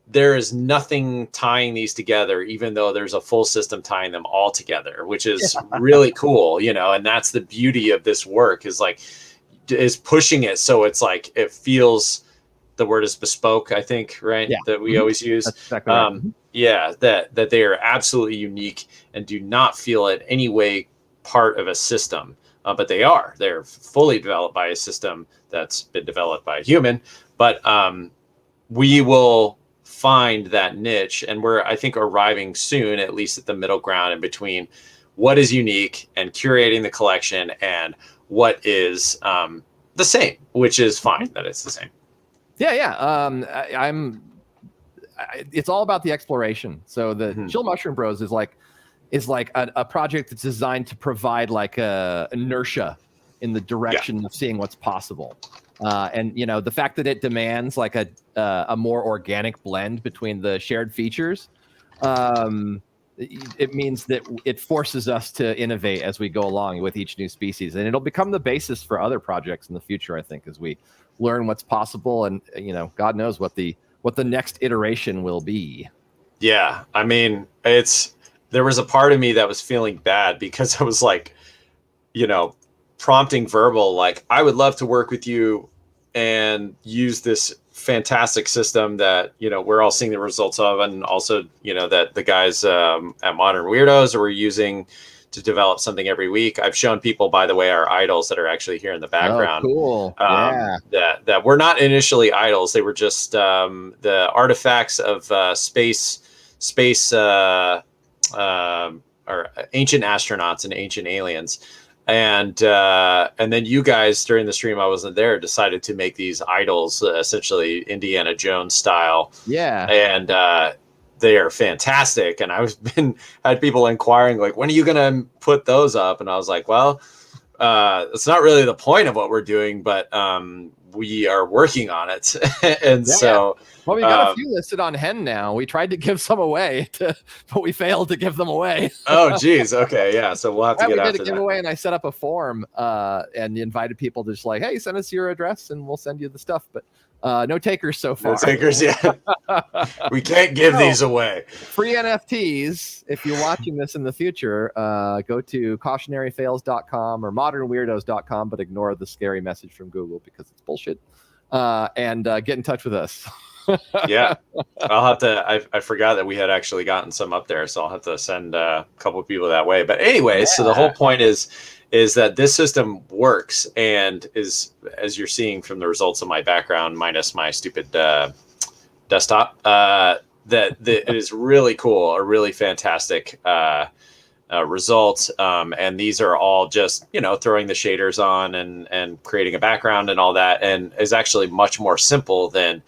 there is nothing tying these together, even though there's a full system tying them all together, which is really cool, and that's the beauty of this work is pushing it. So it's like, it feels, the word is bespoke, I think, right? That we always use. That's exactly right. That they are absolutely unique and do not feel in any way part of a system, but they're fully developed by a system that's been developed by a human. But we will find that niche, and we're, I think, arriving soon, at least at the middle ground in between what is unique and curating the collection, and what is the same, which is fine that it's the same. It's all about the exploration. So the Chill Mushroom Bros is like a project that's designed to provide like a inertia in the direction of seeing what's possible. And the fact that it demands like a more organic blend between the shared features, it means that it forces us to innovate as we go along with each new species, and it'll become the basis for other projects in the future, I think, as we learn what's possible. And God knows what the what the next iteration will be. Yeah, I mean, there was a part of me that was feeling bad because I was like, prompting Verbal, like, I would love to work with you and use this fantastic system that, we're all seeing the results of. And also, that the guys at Modern Weirdos were using to develop something every week. I've shown people, by the way, our idols that are actually here in the background. Oh, cool. Yeah. That were not initially idols. They were just the artifacts of space or ancient astronauts and ancient aliens. And then you guys, during the stream, I wasn't there, decided to make these idols, essentially Indiana Jones style. Yeah. And they are fantastic. And had people inquiring, like, when are you going to put those up? And I was like, well, it's not really the point of what we're doing, but we are working on it. And so... Well, we got a few listed on Hen now. We tried to give some away, but we failed to give them away. Oh, geez. Okay, yeah. So we'll have to get after that. We did a giveaway, and I set up a form and invited people to just like, hey, send us your address, and we'll send you the stuff. But no takers so far. No takers, yeah. We can't give these away. Free NFTs. If you're watching this in the future, go to cautionaryfails.com or modernweirdos.com, but ignore the scary message from Google because it's bullshit. And get in touch with us. Yeah, I'll have to. I forgot that we had actually gotten some up there, so I'll have to send a couple of people that way. But anyway, so the whole point is that this system works and is, as you're seeing from the results of my background, minus my stupid desktop, that it is really cool, a really fantastic results. And these are all just, throwing the shaders on and creating a background and all that, and is actually much more simple than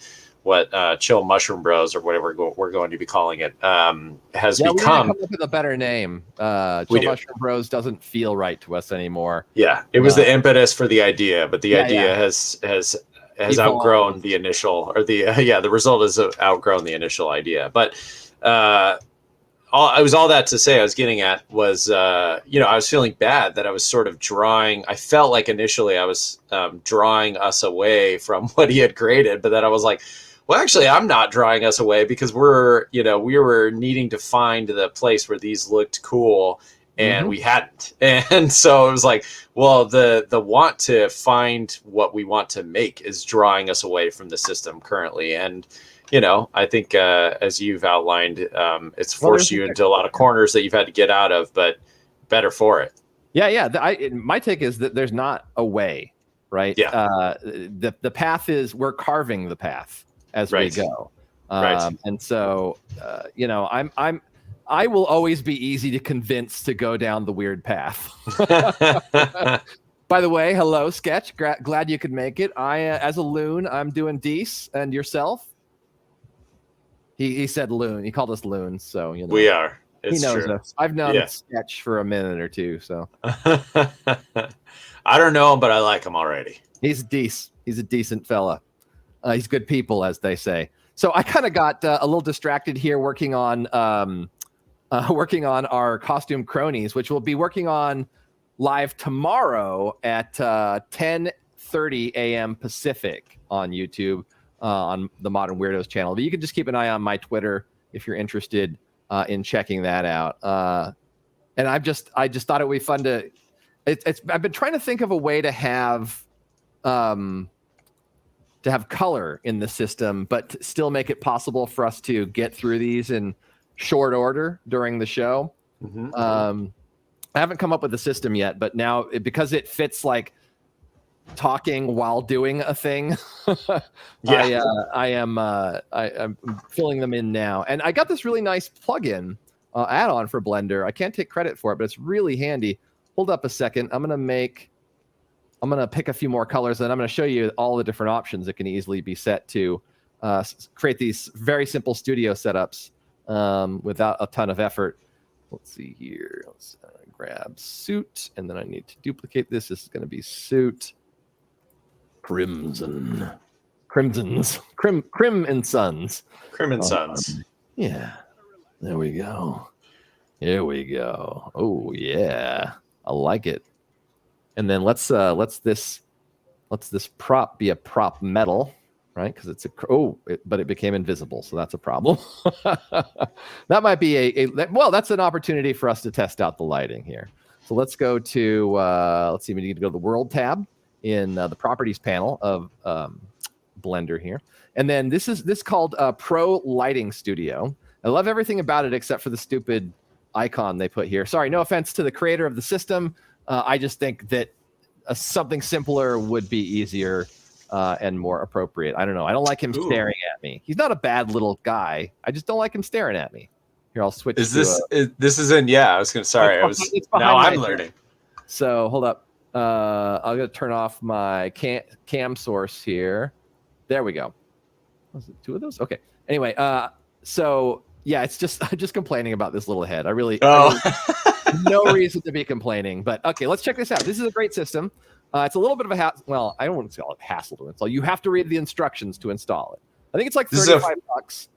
what Chill Mushroom Bros, or whatever we're going to be calling it, has become. We come up with a better name. Chill Mushroom Bros doesn't feel right to us anymore. Yeah, it was the impetus for the idea, but the idea has outgrown the initial, or the result has outgrown the initial idea. But all that to say I was getting at was, I was feeling bad that I was sort of drawing. I felt like initially I was drawing us away from what he had created, but then I was like, well, actually, I'm not drawing us away because we were needing to find the place where these looked cool, and we hadn't. And so it was like, well, the want to find what we want to make is drawing us away from the system currently. And, I think as you've outlined, it's forced you into a lot of corners that you've had to get out of, but better for it. Yeah. My take is that there's not a way, right? Yeah. The path is, we're carving the path as we go. Right. And so, I will always be easy to convince to go down the weird path. By the way, hello, Sketch. Glad you could make it. As a loon, I'm doing Deece. And yourself? He said loon. He called us loons, so we are. It's he knows true. us. I've known Sketch for a minute or two, so I don't know him, but I like him already. He's a decent fella. He's good people, as they say. So I kind of got a little distracted here working on our costume cronies, which we'll be working on live tomorrow at 10:30 a.m. Pacific on YouTube. On the Modern Weirdos channel. But you can just keep an eye on my Twitter if you're interested in checking that out. And I just thought it would be fun to. I've been trying to think of a way to have color in the system, but still make it possible for us to get through these in short order during the show. I haven't come up with a system yet, but now because it fits like talking while doing a thing. I'm filling them in now, and I got this really nice plugin add-on for Blender. I can't take credit for it, but it's really handy. Hold up a second. I'm gonna pick a few more colors, and I'm gonna show you all the different options that can easily be set to create these very simple studio setups without a ton of effort. Let's see here. Let's grab suit, and then I need to duplicate this. This is going to be suit. Crim and Sons. Yeah. There we go. Here we go. Oh yeah. I like it. And then let's this prop be a prop metal, right? Because it's but it became invisible, so that's a problem. That might be that's an opportunity for us to test out the lighting here. So let's go to let's see, we need to go to the World tab in the Properties panel of Blender here, and then this is called Pro Lighting Studio. I love everything about it except for the stupid icon they put here. Sorry, no offense to the creator of the system. I just think that something simpler would be easier and more appropriate. I don't know. I don't like him staring at me. He's not a bad little guy. I just don't like him staring at me. Here, I'll switch. This isn't? Yeah, I was gonna. Sorry, I'm learning. So hold up. I'm gonna turn off my cam source here. There we go. Was it 2 of those? Okay. Anyway, so yeah, it's just I'm just complaining about this little head. I really no reason to be complaining. But okay, let's check this out. This is a great system. It's a little bit of a hassle. Well, I don't want to call it hassle to install. You have to read the instructions to install it. I think it's like $35.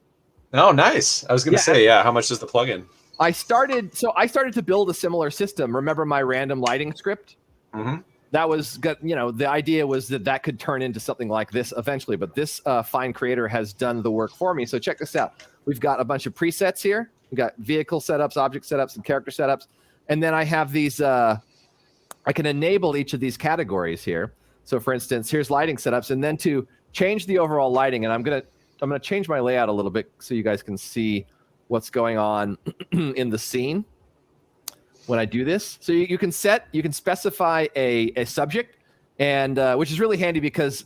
Oh, nice. I was going to say, how much is the plugin? I started to build a similar system. Remember my random lighting script? Mm-hmm. That was, the idea was that could turn into something like this eventually. But this fine creator has done the work for me. So check this out. We've got a bunch of presets here. We've got vehicle setups, object setups, and character setups. And then I have these, I can enable each of these categories here. So for instance, here's lighting setups. And then to change the overall lighting, and I'm going to change my layout a little bit so you guys can see what's going on in the scene when I do this. So you can specify a subject, and which is really handy because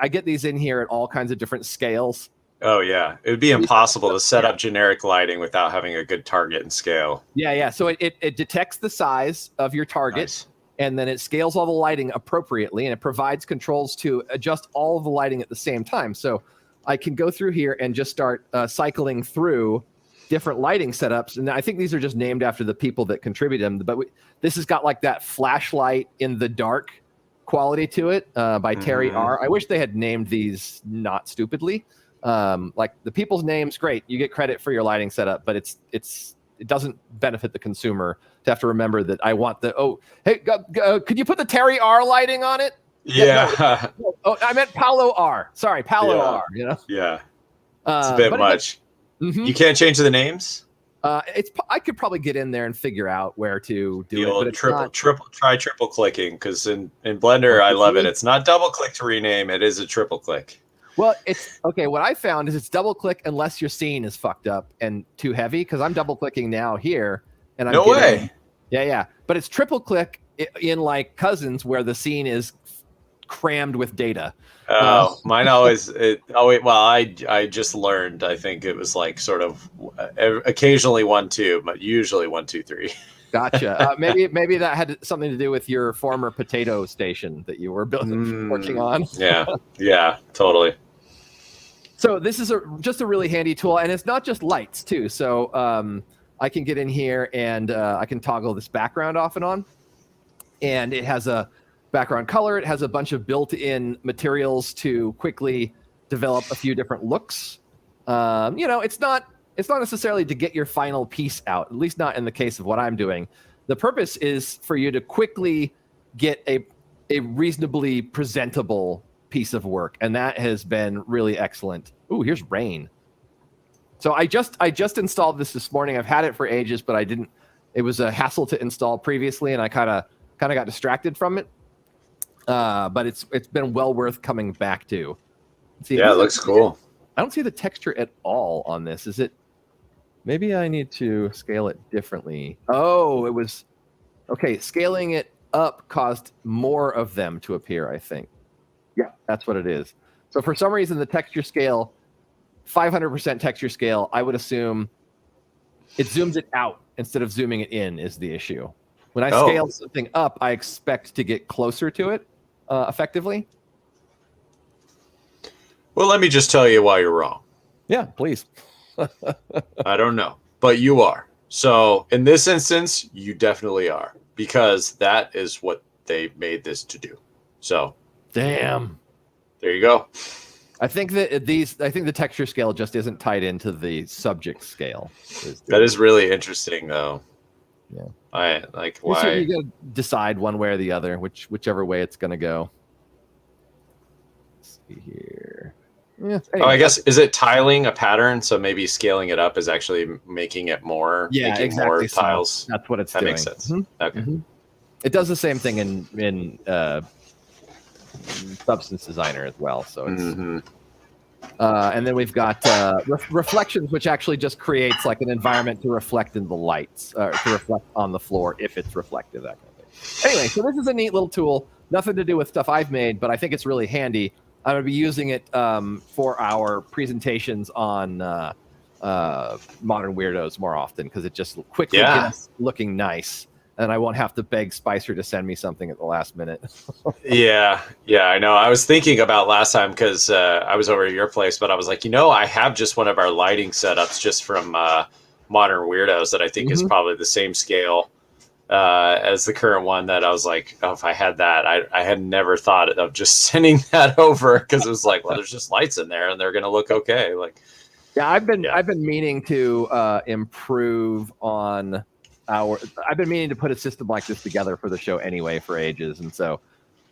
I get these in here at all kinds of different scales. Oh yeah, it would be impossible to set up generic lighting without having a good target and scale. Yeah. So it detects the size of your target. Nice. And then it scales all the lighting appropriately, and it provides controls to adjust all of the lighting at the same time. So I can go through here and just start cycling through different lighting setups. And I think these are just named after the people that contribute them. But this has got like that flashlight in the dark quality to it by Terry R. I wish they had named these not stupidly. Like the people's names, great. You get credit for your lighting setup, but it doesn't benefit the consumer to have to remember that I want could you put the Terry R lighting on it? Yeah. No, I meant Paolo R. Sorry, Paolo R. Yeah. It's a bit much. You can't change the names? I could probably get in there and figure out where to do it. But triple clicking, because in Blender, I love it. It's not double click to rename, it is a triple click. Well, it's okay. What I found is it's double click unless your scene is fucked up and too heavy. Because I'm double clicking now here, and no way. Yeah. But it's triple click in like Cousins, where the scene is crammed with data. Oh, mine always. I just learned. I think it was like sort of occasionally 1, 2, but usually 1, 2, 3. Gotcha. Maybe that had something to do with your former potato station that you were working on. Yeah, totally. So this is just a really handy tool, and it's not just lights too. So I can get in here and I can toggle this background off and on, and it has a background color. It has a bunch of built-in materials to quickly develop a few different looks. It's not necessarily to get your final piece out, at least not in the case of what I'm doing. The purpose is for you to quickly get a reasonably presentable piece of work, and that has been really excellent. Ooh, here's rain. So I just installed this morning. I've had it for ages, but I didn't. It was a hassle to install previously, and I kind of got distracted from it. But it's been well worth coming back to. See, yeah, it looks cool. I don't see the texture at all on this. Is it? Maybe I need to scale it differently. Oh, it was okay. Scaling it up caused more of them to appear, I think. Yeah, that's what it is. So for some reason, the texture scale, 500% texture scale, I would assume it zooms it out instead of zooming it in is the issue. When I scale something up, I expect to get closer to it effectively. Well, let me just tell you why you're wrong. Yeah, please. I don't know, but you are. So in this instance, you definitely are, because that is what they made this to do. So damn. There you go. I think the texture scale just isn't tied into the subject scale. That is really interesting, though. Yeah. I like why you gotta decide one way or the other, whichever way it's gonna go. Let's see here. Yeah. Oh, I guess, is it tiling a pattern? So maybe scaling it up is actually making it more, Yeah, making exactly. more tiles. So that's what it's That doing. makes sense. Mhm. Okay. Mhm. It does the same thing in Substance Designer as well. So it's Mhm. and then we've got reflections, which actually just creates like an environment to reflect in the lights, to reflect on the floor if it's reflective, that kind of thing. Anyway, so this is a neat little tool. Nothing to do with stuff I've made, but I think it's really handy. I'm going to be using it for our presentations on Modern Weirdos more often because it just quickly gets looking nice. And I won't have to beg Spicer to send me something at the last minute. Yeah, I know. I was thinking about last time because I was over at your place, but I was like, I have just one of our lighting setups just from Modern Weirdos that I think is probably the same scale as the current one. That I was like, oh, if I had that, I had never thought of just sending that over because it was like, well, there's just lights in there and they're gonna look okay. Like, yeah, I've been meaning to improve on I've been meaning to put a system like this together for the show anyway for ages, and so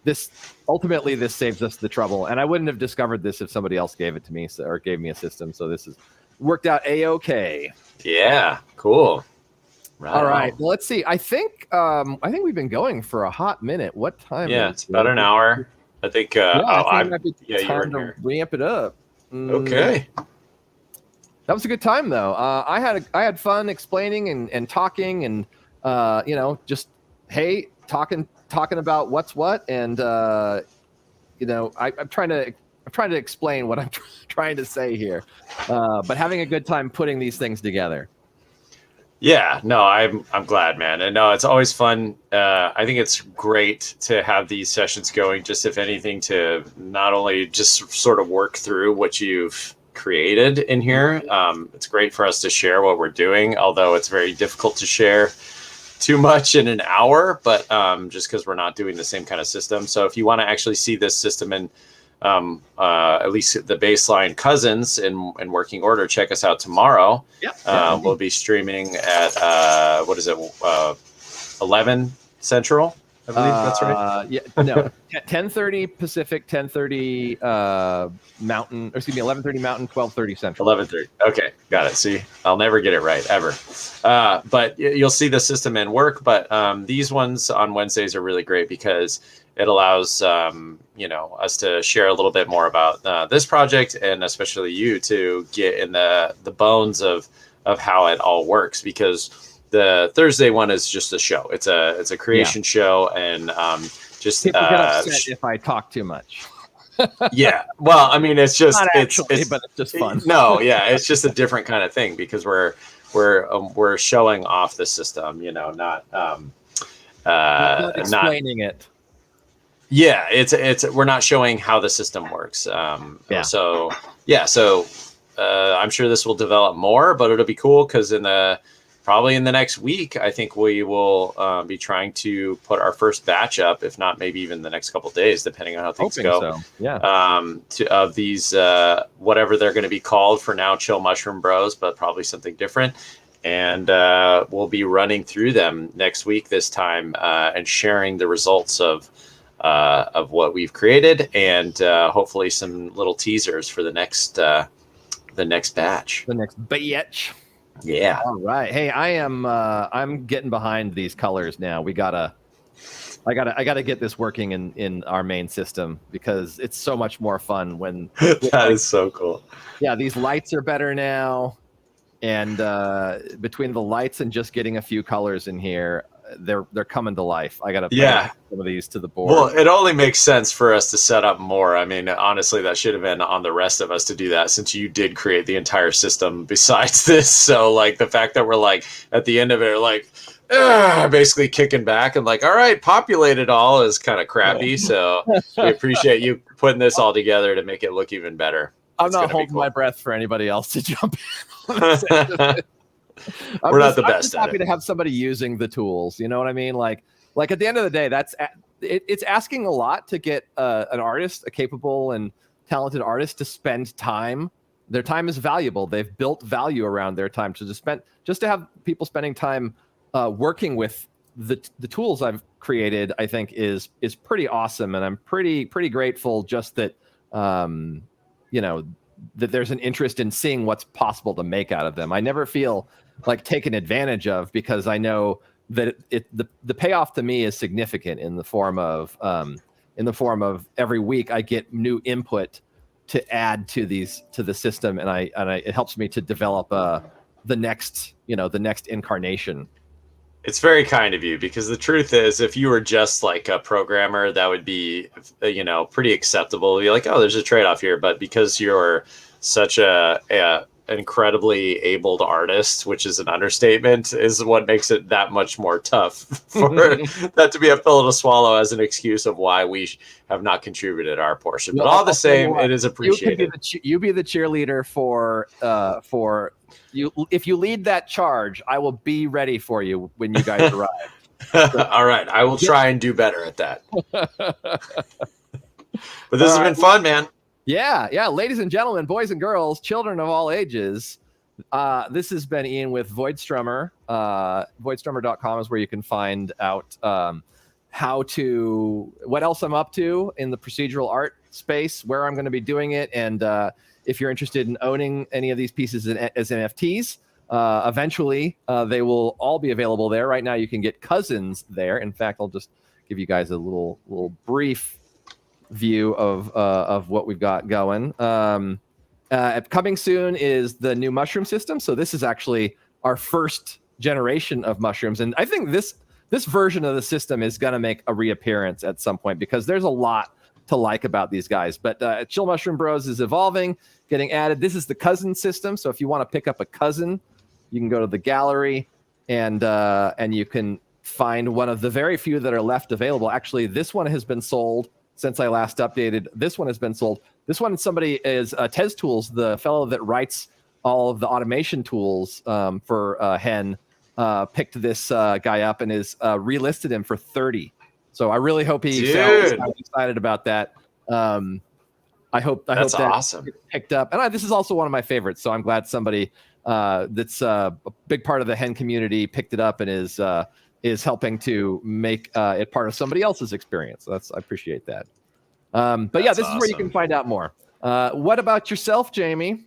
this saves us the trouble. And I wouldn't have discovered this if somebody else gave it to me or gave me a system. So this has worked out a-okay. Yeah, cool. Right. All right, well, let's see. I think we've been going for a hot minute. What time? Yeah, is it's about an hour. I think. I think it might be you're in time to here. ramp it up. Okay. That was a good time, though. I had fun explaining and talking and just talking about what's what, and I'm trying to explain what I'm trying to say here, but having a good time putting these things together. Yeah, no, I'm glad, man. And no, it's always fun. I think it's great to have these sessions going, just if anything, to not only just sort of work through what you've created in here. It's great for us to share what we're doing, although it's very difficult to share too much in an hour, but just because we're not doing the same kind of system. So if you want to actually see this system in at least the baseline cousins in working order, check us out tomorrow. We'll be streaming at 11 Central, I believe that's right. Yeah, no, 10:30 Pacific, 10:30 Mountain, or excuse me, 11:30 Mountain, 12:30 Central. 11:30. Okay, got it. See, I'll never get it right ever. But you'll see the system in work. But these ones on Wednesdays are really great because it allows us to share a little bit more about this project, and especially you to get in the bones of how it all works, because the Thursday one is just a show. It's a creation show, and just people get upset if I talk too much. Yeah, well, I mean, it's just but it's just fun. No, yeah, it's just a different kind of thing because we're showing off the system, not explaining it. Yeah, it's we're not showing how the system works. So I'm sure this will develop more, but it'll be cool because probably in the next week, I think we will be trying to put our first batch up, if not maybe even the next couple of days, depending on how things go. So. Yeah. Of these, whatever they're going to be called for now, Chill Mushroom Bros, but probably something different. And we'll be running through them next week this time and sharing the results of what we've created, and hopefully some little teasers for the next batch. The next batch. Yeah. All right. Hey, I'm getting behind these colors now. I gotta get this working in our main system because it's so much more fun when that is so cool. Yeah, these lights are better now, and between the lights and just getting a few colors in here, they're coming to life. I gotta put some of these to the board. Well, it only makes sense for us to set up more. I mean, honestly, that should have been on the rest of us to do that, since you did create the entire system besides this. So like the fact that we're like at the end of it, like basically kicking back and like, all right, populate it all is kind of crappy. So we appreciate you putting this all together to make it look even better. I'm not holding my breath for anybody else to jump in. We're not the best I'm at happy it. to have somebody using the tools. You know what I mean? Like at the end of the day, it's asking a lot to get an artist, a capable and talented artist, to spend time. Their time is valuable. They've built value around their time. So just to have people spending time working with the tools I've created, I think is pretty awesome, and I'm pretty grateful just that that there's an interest in seeing what's possible to make out of them. I never feel like taken advantage of, because I know that the payoff to me is significant in the form of every week I get new input to add to the system, and it helps me to develop the next incarnation. It's very kind of you, because the truth is, if you were just like a programmer, that would be, pretty acceptable. You're like, oh, there's a trade-off here. But because you're such an incredibly abled artist, which is an understatement, is what makes it that much more tough for that to be a pill to swallow as an excuse of why we have not contributed our portion. But all the same, it is appreciated. You be the cheerleader for you. If you lead that charge, I will be ready for you when you guys arrive. All right, I will try and do better at that. But this has been fun, man. Yeah. Ladies and gentlemen, boys and girls, children of all ages, this has been Ian with Voidstrummer. Voidstrummer.com is where you can find out what else I'm up to in the procedural art space, where I'm going to be doing it, and if you're interested in owning any of these pieces as NFTs, eventually they will all be available there. Right now, you can get cousins there. In fact, I'll just give you guys a little brief view of what we've got going. Coming soon is the new mushroom system. So this is actually our first generation of mushrooms, and I think this version of the system is going to make a reappearance at some point, because there's a lot to like about these guys. But Chill Mushroom Bros is evolving, getting added. This is the cousin system. So if you want to pick up a cousin, you can go to the gallery and you can find one of the very few that are left available. Actually, this one has been sold since I last updated. This one has been sold. This one, somebody is Tez Tools, the fellow that writes all of the automation tools for Hen, picked this guy up and is relisted him for 30. So I really hope he sells. I'm excited about that. I hope that awesome. Gets picked up. And this is also one of my favorites. So I'm glad somebody that's a big part of the Hen community picked it up and is helping to make it part of somebody else's experience. I appreciate that. But yeah, this is where you can find out more. What about yourself, Jamie?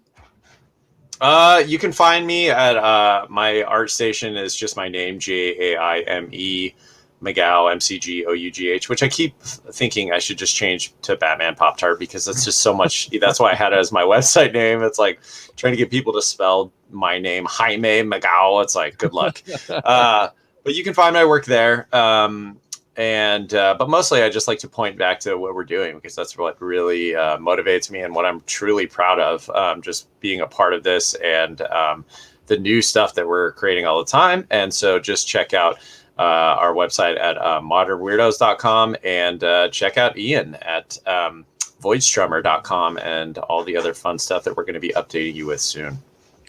You can find me at my art station is just my name, Jaime McGough, McGough, which I keep thinking I should just change to Batman Pop-Tart, because that's just so much. That's why I had it as my website name. It's like trying to get people to spell my name, Jaime McGough. It's like, good luck. But you can find my work there. But mostly I just like to point back to what we're doing, because that's what really motivates me and what I'm truly proud of, just being a part of this and the new stuff that we're creating all the time. And so just check out our website at modernweirdos.com and check out Ian at voidstrummer.com and all the other fun stuff that we're going to be updating you with soon.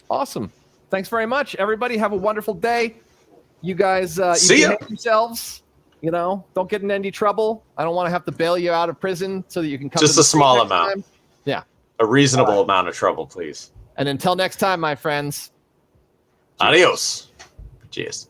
Awesome. Thanks very much, everybody. Have a wonderful day. You guys see ya. Yourselves. Don't get in any trouble. I don't want to have to bail you out of prison so that you can come. Just to the a small amount. time. Yeah. A reasonable amount of trouble, please. And until next time, my friends. Adios. Cheers.